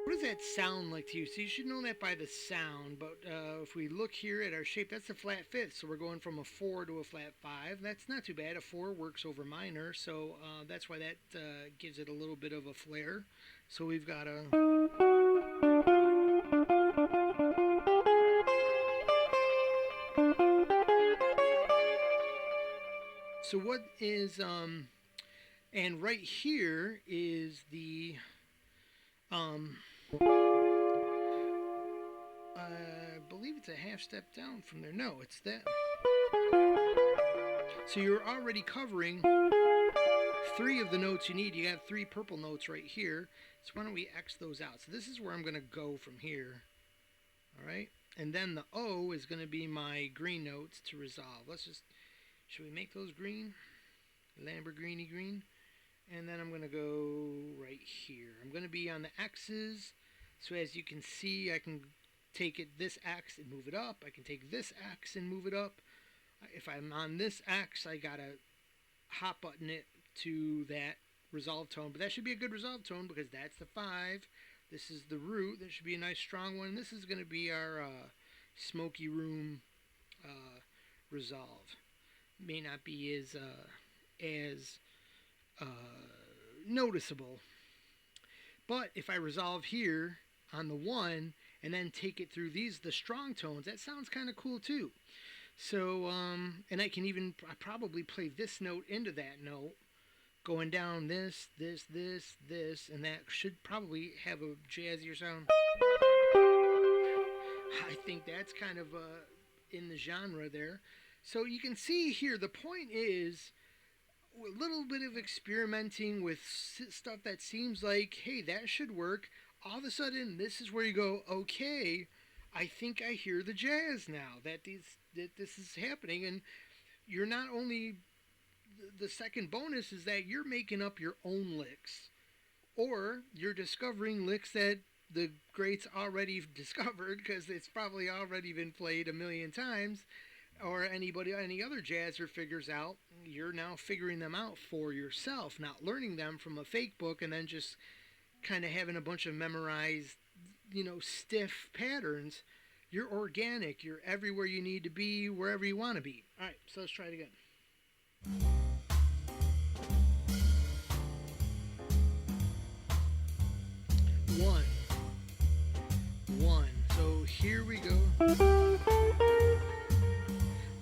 What does that sound like to you? So you should know that by the sound, but if we look here at our shape, that's a flat 5th, so we're going from a 4 to a flat 5. That's not too bad. A 4 works over minor, so that's why that gives it a little bit of a flair. So we've got a... So what is... And right here is the... I believe it's a half step down from there. No, it's that. So you're already covering 3 of the notes you need. You got 3 purple notes right here. So why don't we X those out? So this is where I'm going to go from here. All right. And then the O is going to be my green notes to resolve. Should we make those green? Lamborghini green. And then I'm going to go right here. I'm going to be on the X's. So as you can see, I can take it this X and move it up. I can take this X and move it up. If I'm on this X, I gotta hot button it to that resolve tone. But that should be a good resolve tone because that's the 5. This is the root. That should be a nice strong one. This is going to be our smoky room resolve. May not be as uh, noticeable. But if I resolve here on the 1 and then take it through the strong tones, that sounds kind of cool too. So, and I can even probably play this note into that note, going down this, and that should probably have a jazzier sound. I think that's kind of in the genre there. So you can see here, the point is a little bit of experimenting with stuff that seems like, hey, that should work. All of a sudden, this is where you go, okay, I think I hear the jazz now that this is happening. And you're not only, the second bonus is that you're making up your own licks, or you're discovering licks that the greats already discovered because it's probably already been played a million times, or any other jazzer figures out. You're now figuring them out for yourself, not learning them from a fake book and then just kind of having a bunch of memorized, stiff patterns. You're organic. You're everywhere you need to be, wherever you want to be. All right, so let's try it again. One. So here we go.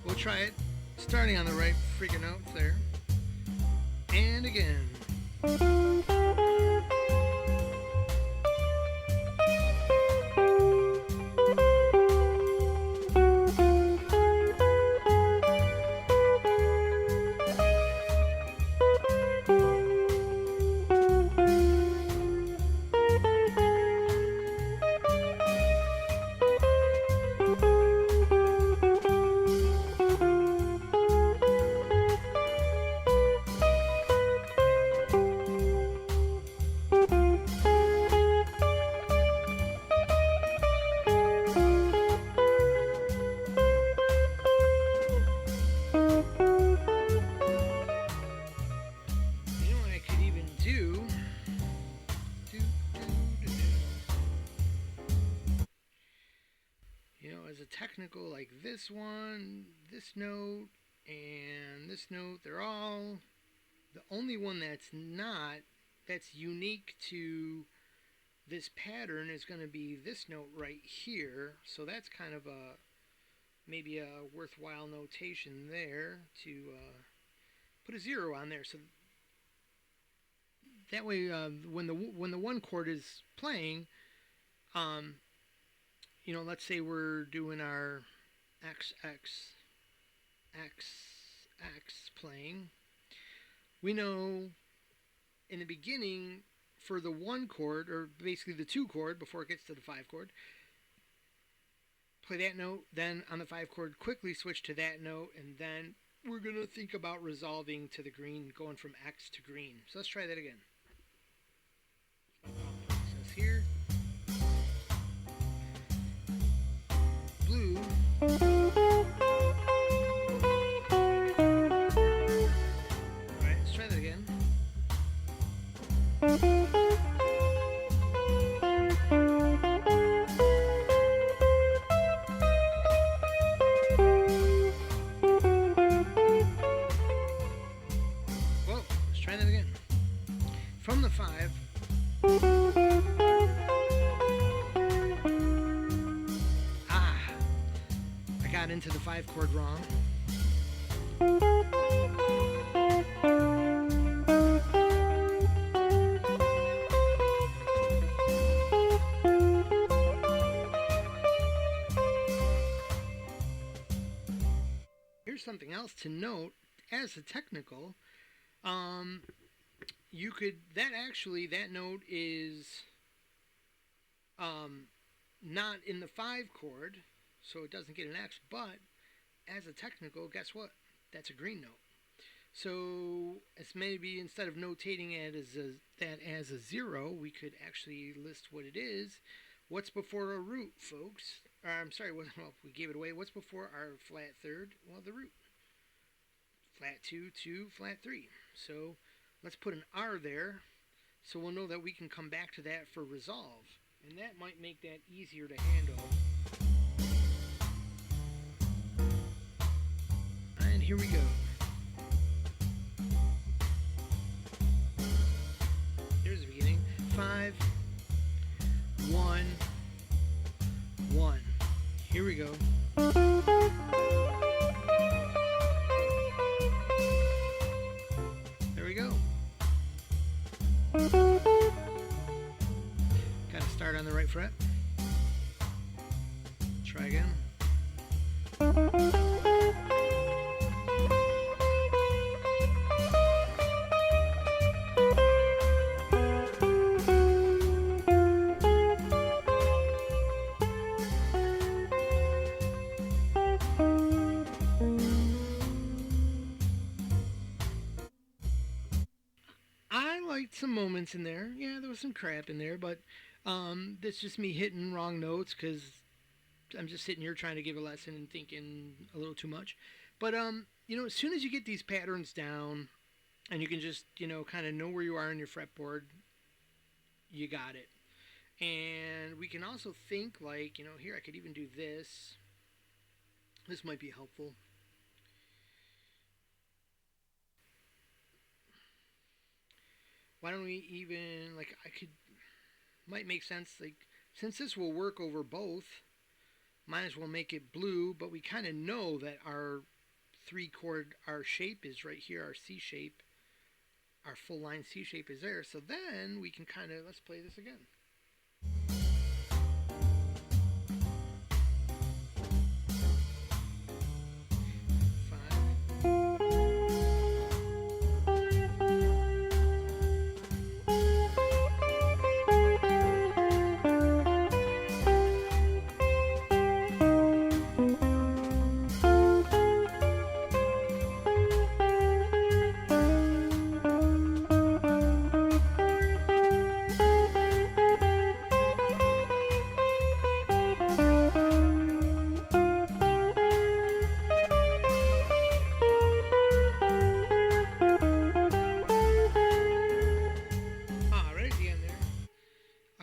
We'll try it starting on the right freaking notes there. And again. Technical like this one, this note, and this note, they're all, the only one that's unique to this pattern is going to be this note right here. So that's kind of maybe a worthwhile notation there to put a 0 on there. So that way, when the 1 chord is playing, let's say we're doing our X playing. We know in the beginning for the 1 chord, or basically the 2 chord before it gets to the 5 chord, play that note, then on the 5 chord quickly switch to that note, and then we're going to think about resolving to the green, going from X to green. So let's try that again. Process here. Blue. Alright, let's try that again. Whoa, let's try that again. From the 5. Into the 5 chord wrong. Here's something else to note as a technical. You could, that note is not in the 5 chord, so it doesn't get an X, but as a technical, guess what? That's a green note. So it's maybe instead of notating it as that as a 0, we could actually list what it is What's before a root, folks? I'm sorry, well, we gave it away. What's before our flat third? Well, the root. Flat 2, 2, flat 3. So let's put an R there so we'll know that we can come back to that for resolve. And that might make that easier to handle. And here we go. Here's the beginning. 5, 1, 1. Here we go. There we go. Got to start on the right fret. Try again. I liked some moments in there. Yeah, there was some crap in there, but that's just me hitting wrong notes because I'm just sitting here trying to give a lesson and thinking a little too much. But as soon as you get these patterns down and you can just, kind of know where you are on your fretboard, you got it. And we can also think like, here I could even do this. This might be helpful. Why don't we even, might make sense, since this will work over both, might as well make it blue, but we kind of know that our 3-chord, our shape is right here, our C shape, our full line C shape is there, so then we can let's play this again.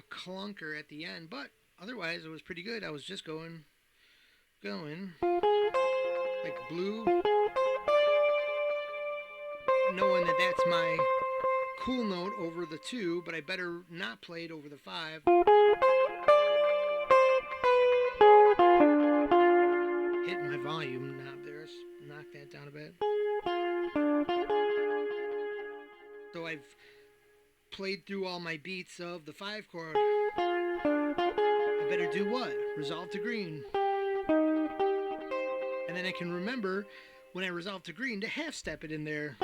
Clunker at the end, but otherwise it was pretty good. I was just going like blue, knowing that that's my cool note over the 2, but I better not play it over the 5. Hitting my volume knob there, knock that down a bit. So I've played through all my beats of the 5 chord. I better do what? Resolve to green. And then I can remember when I resolve to green to half step it in there.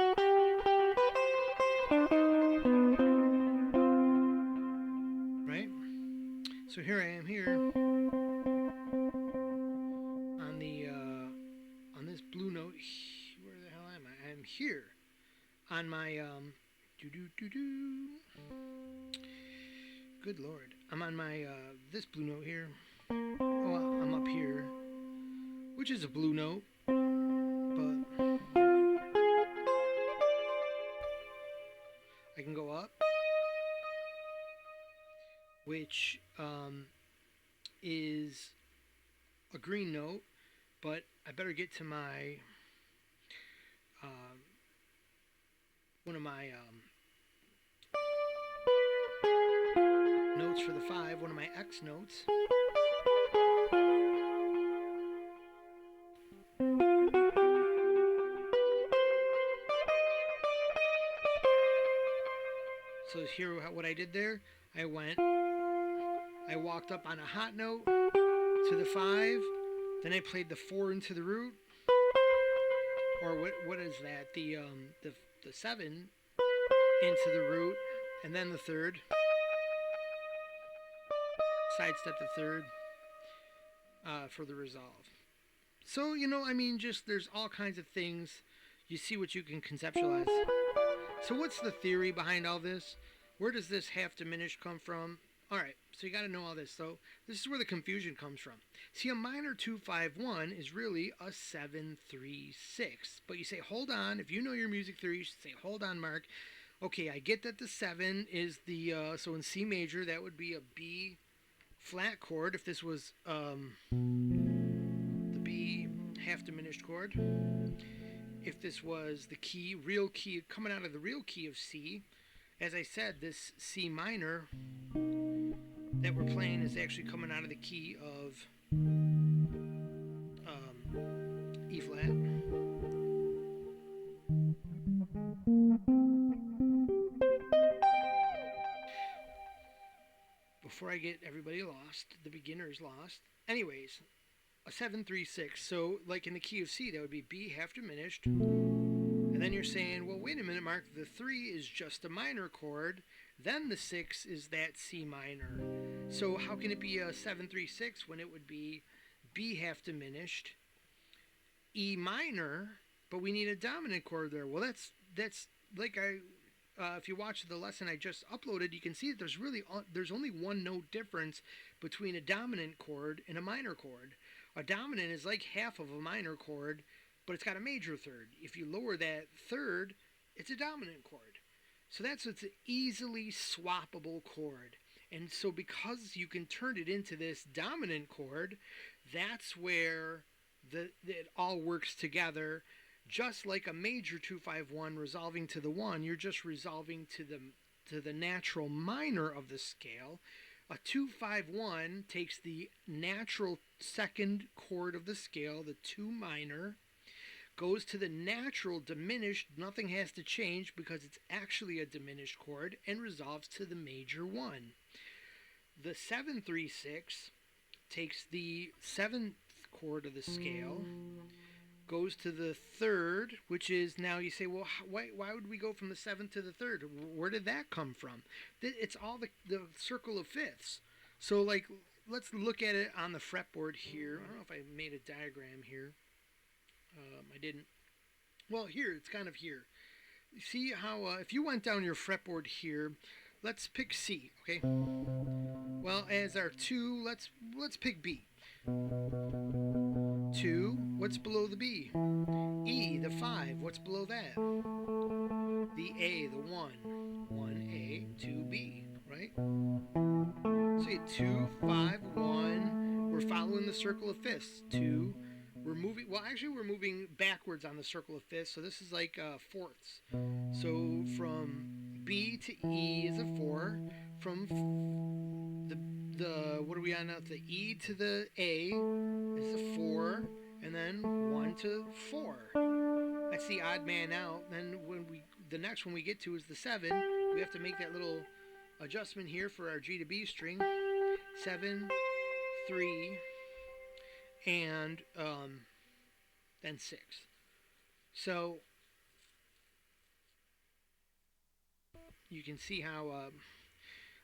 Right? So here I am here on the on this blue note. Where the hell am I? I'm here on my Good Lord. I'm on my, this blue note here. Oh, I'm up here, which is a blue note, but I can go up, which, is a green note, but I better get to my, one of my, notes for the 5, one of my X notes. So here what I did there, I walked up on a hot note to the 5, then I played the 4 into the root, or what is that, the 7 into the root, and then the 3rd. Sidestep the 3rd for the resolve. So, just there's all kinds of things. You see what you can conceptualize. So what's the theory behind all this? Where does this half diminished come from? All right, So you got to know all this. So this is where the confusion comes from. See, a minor 2-5-1 is really a 7-3-6. But you say, hold on. If you know your music theory, you should say, hold on, Mark. Okay, I get that the 7 is the, so in C major, that would be a B flat chord if this was the B half diminished chord. If this was the key, real key, coming out of the real key of C, as I said, this C minor that we're playing is actually coming out of the key of E flat. Before I get everybody lost, the beginners lost. Anyways, a 7-3-6. So, like in the key of C, that would be B half diminished. And then you're saying, well, wait a minute, Mark, the 3 is just a minor chord. Then the 6 is that C minor. So how can it be a 7-3-6 when it would be B half diminished, E minor, but we need a dominant chord there? Well, that's like if you watch the lesson I just uploaded, you can see that there's only one note difference between a dominant chord and a minor chord. A dominant is like half of a minor chord, but it's got a major third. If you lower that third, it's a dominant chord. So it's an easily swappable chord. And so because you can turn it into this dominant chord, that's where it all works together. Just like a major 2-5-1 resolving to the 1, you're just resolving to the natural minor of the scale. A 2-5-1 takes the natural second chord of the scale, the 2 minor, goes to the natural diminished, nothing has to change because it's actually a diminished chord, and resolves to the major 1. The 7-3-6 takes the 7th chord of the scale, goes to the 3rd, which is, now you say, well, why would we go from the 7th to the 3rd? Where did that come from? It's all the circle of fifths. So, like, let's look at it on the fretboard here. I don't know if I made a diagram here. I didn't. Well, here, it's kind of here. See how, if you went down your fretboard here, let's pick C, okay? Well, as our 2, let's pick B. 2, what's below the B? E, the 5, what's below that? The A, the 1. 1A, 2B, right? So you 2, 5, 1. We're following the circle of fifths. 2. We're moving backwards on the circle of fifths, so this is like fourths. So from B to E is a 4. From what are we on now? The E to the A is a 4, and then 1 to 4. That's the odd man out. Then the next one we get to is the 7. We have to make that little adjustment here for our G to B string. 7, 3, and then 6. So you can see how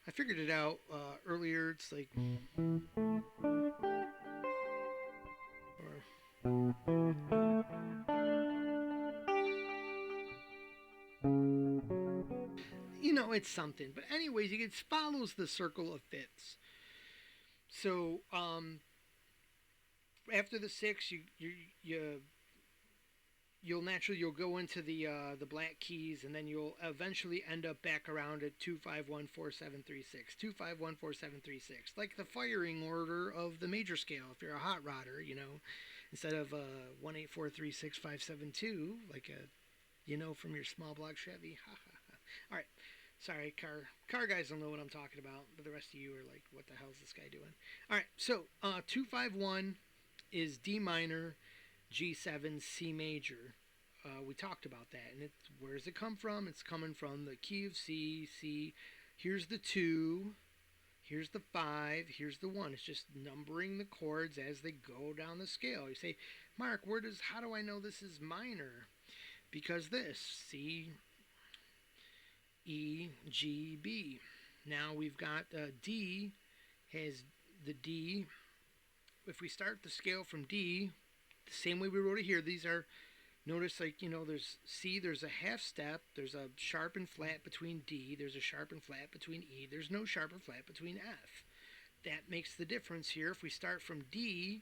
I figured it out earlier. It's like, it's something. But anyways, it follows the circle of fifths. So after the 6, you'll go into the black keys, and then you'll eventually end up back around at 2-5-1-4-7-3-6. 2-5-1-4-7-3-6, like the firing order of the major scale. If you're a hot rodder, instead of 1-8-4-3-6-5-7-2, like from your small block Chevy. All right. Sorry, car guys don't know what I'm talking about, but the rest of you are like, what the hell is this guy doing? All right, so 2-5-1 is D minor, G7, C major. We talked about that, and where does it come from? It's coming from the key of C. C. Here's the 2, here's the 5, here's the 1. It's just numbering the chords as they go down the scale. You say, Mark, how do I know this is minor? Because this, C, E, G, B. Now we've got D has the D. If we start the scale from D, the same way we wrote it here, these are, notice like, there's C, there's a half step, there's a sharp and flat between D, there's a sharp and flat between E, there's no sharp and flat between F. that makes the difference here. If we start from D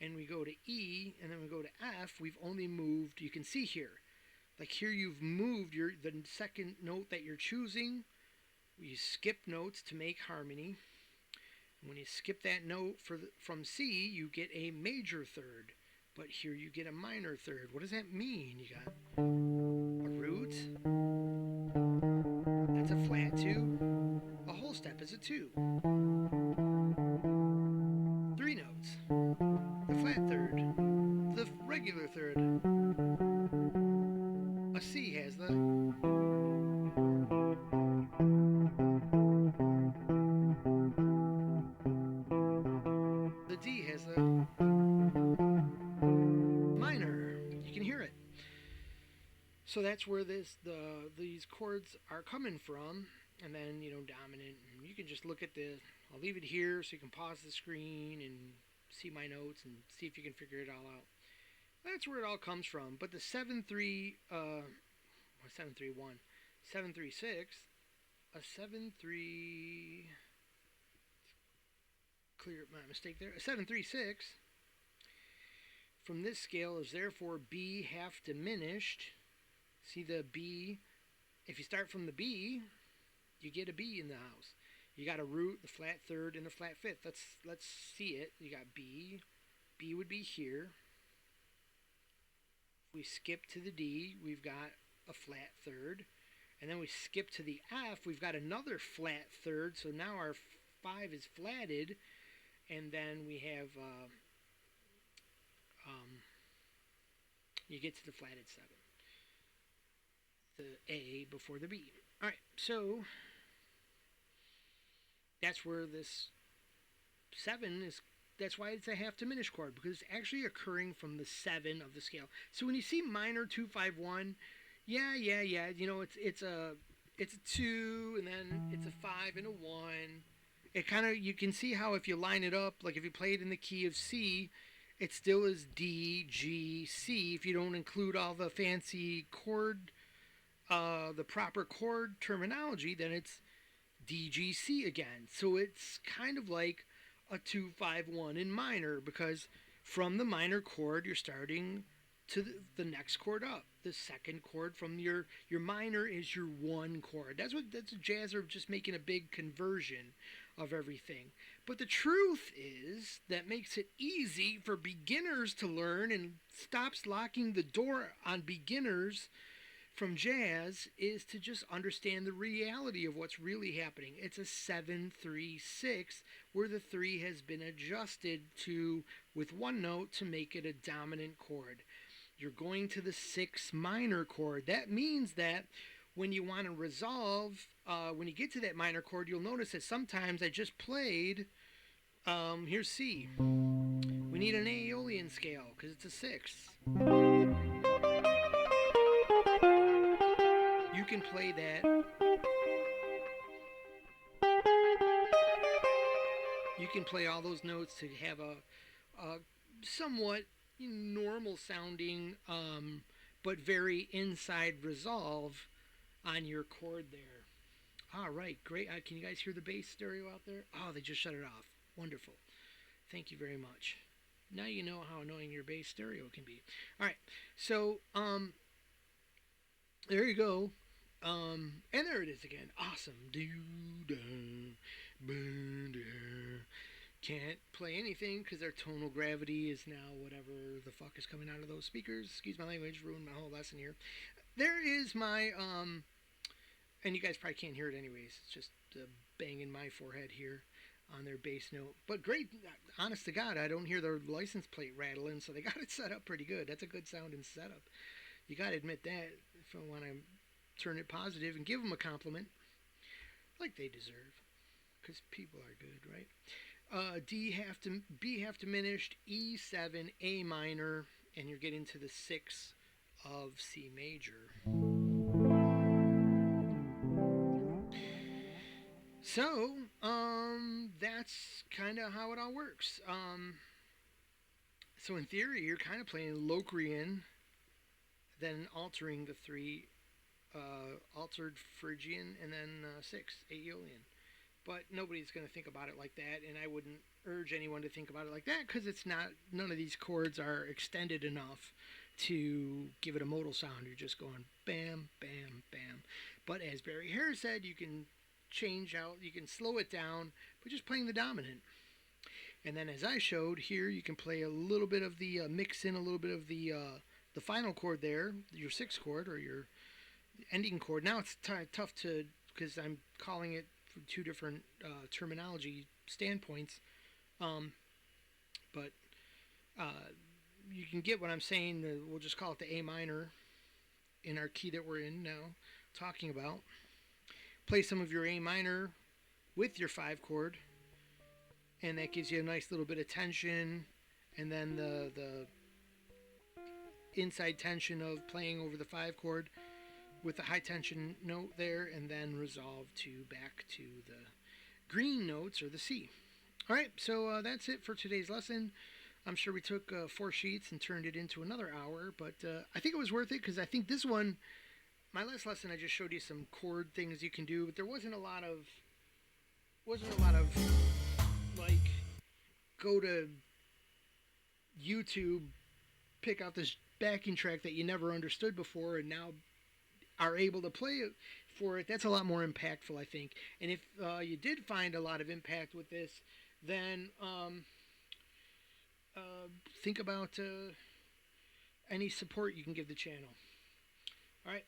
and we go to E and then we go to F, we've only moved, you can see here, like here you've moved the second note that you're choosing. You skip notes to make harmony. When you skip that note from C, you get a major third. But here you get a minor third. What does that mean? You got a root. That's a flat 2. A whole step is a 2. 3 notes. The flat third. The regular third. A C has the D has the minor. You can hear it. So that's where these chords are coming from. And then, dominant. And you can just look at I'll leave it here so you can pause the screen and see my notes and see if you can figure it all out. That's where it all comes from. But the 7-3, 7-3-1, 7-3-6, a 7-3, clear up my mistake there, a 7-3-6 from this scale is therefore B half diminished. See the B, if you start from the B, you get a B in the house. You got a root, the flat third, and the flat fifth. Let's see it. You got B. B would be here. If we skip to the D, we've got a flat third. And then we skip to the F, we've got another flat third. So now our 5 is flatted. And then we have, you get to the flatted 7. The A before the B. All right, so that's where this 7 is. That's why it's a half diminished chord, because it's actually occurring from the 7 of the scale. So when you see minor 2-5-1, yeah, it's a 2 and then it's a 5 and a 1. It kind of, you can see how if you line it up, like if you play it in the key of C, it still is D, G, C. If you don't include all the fancy chord, the proper chord terminology, then it's D, G, C again. So it's kind of like a 2-5-1 in minor, because from the minor chord you're starting to the next chord up. The second chord from your minor is your 1 chord. That's what jazz are just making a big conversion of everything. But the truth is that makes it easy for beginners to learn and stops locking the door on beginners from jazz is to just understand the reality of what's really happening. It's a 7-3-6 where the 3 has been adjusted to with one note to make it a dominant chord. You're going to the 6 minor chord. That means that when you want to resolve, when you get to that minor chord, you'll notice that sometimes I just played, here's C. We need an Aeolian scale because it's a 6. You can play that. You can play all those notes to have a somewhat normal sounding, but very inside resolve on your chord there. All right, great. Can you guys hear the bass stereo out there? Oh, they just shut it off. Wonderful. Thank you very much. Now you know how annoying your bass stereo can be. All right, so there you go. And there it is again. Awesome. Can't play anything because their tonal gravity is now whatever the fuck is coming out of those speakers. Excuse my language, ruined my whole lesson here. There is my, and you guys probably can't hear it anyways. It's just banging my forehead here on their bass note. But great, honest to God, I don't hear their license plate rattling, so they got it set up pretty good. That's a good sounding setup. You got to admit that if I want to turn it positive and give them a compliment like they deserve, because people are good, right? B half diminished, E7, A minor, and you're getting to the 6 of C major. So, that's kind of how it all works. So in theory, you're kind of playing Locrian, then altering the 3, altered Phrygian, and then 6, Aeolian. but nobody's going to think about it like that, and I wouldn't urge anyone to think about it like that because it's not. None of these chords are extended enough to give it a modal sound. You're just going bam, bam, bam. But as Barry Harris said, you can change out, you can slow it down by just playing the dominant. And then as I showed here, you can play a little bit of the mix in a little bit of the final chord there, your sixth chord or your ending chord. Now it's tough to, because I'm calling it from two different terminology standpoints. But you can get what I'm saying. We'll just call it the A minor in our key that we're in now, talking about. Play some of your A minor with your 5 chord, and that gives you a nice little bit of tension, and then the inside tension of playing over the 5 chord with the high tension note there, and then resolve to back to the green notes or the C. Alright, so that's it for today's lesson. I'm sure we took 4 sheets and turned it into another hour, but I think it was worth it because I think this one, my last lesson, I just showed you some chord things you can do, but there wasn't a lot of like, go to YouTube, pick out this backing track that you never understood before and now are able to play it for it. That's a lot more impactful, I think. And if you did find a lot of impact with this, then think about any support you can give the channel. All right.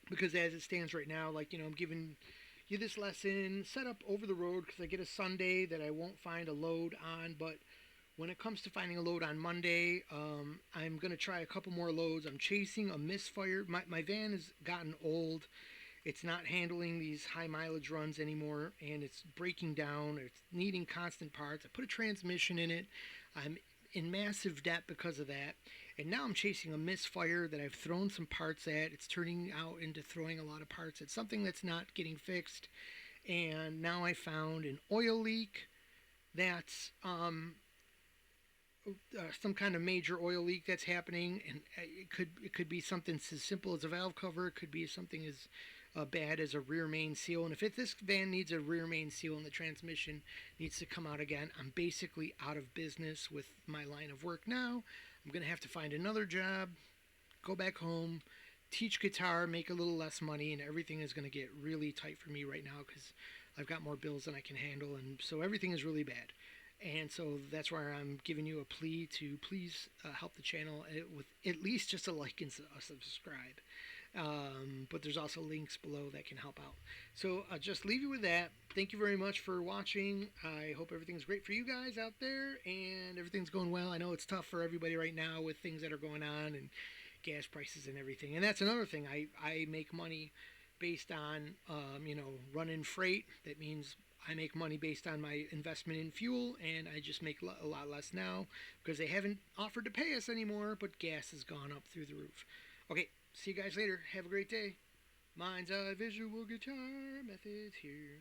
Because as it stands right now, like, I'm giving you this lesson set up over the road because I get a Sunday that I won't find a load on. But when it comes to finding a load on Monday, I'm going to try a couple more loads. I'm chasing a misfire. My van has gotten old. It's not handling these high mileage runs anymore, and it's breaking down. It's needing constant parts. I put a transmission in it. I'm in massive debt because of that. And now I'm chasing a misfire that I've thrown some parts at. It's turning out into throwing a lot of parts at something that's not getting fixed. And now I found an oil leak that's some kind of major oil leak that's happening, and it could be something as simple as a valve cover. It could be something as bad as a rear main seal. And if this van needs a rear main seal and the transmission needs to come out again, I'm basically out of business with my line of work now. I'm going to have to find another job, go back home, teach guitar, make a little less money, and everything is going to get really tight for me right now because I've got more bills than I can handle, and so everything is really bad. And so that's why I'm giving you a plea to please help the channel with at least just a like and a subscribe. But there's also links below that can help out. So I'll just leave you with that. Thank you very much for watching. I hope everything's great for you guys out there and everything's going well. I know it's tough for everybody right now with things that are going on and gas prices and everything. And that's another thing. I make money based on, running freight. That means I make money based on my investment in fuel, and I just make a lot less now because they haven't offered to pay us anymore, but gas has gone up through the roof. Okay, see you guys later. Have a great day. Mind's Eye Visual Guitar Methods here.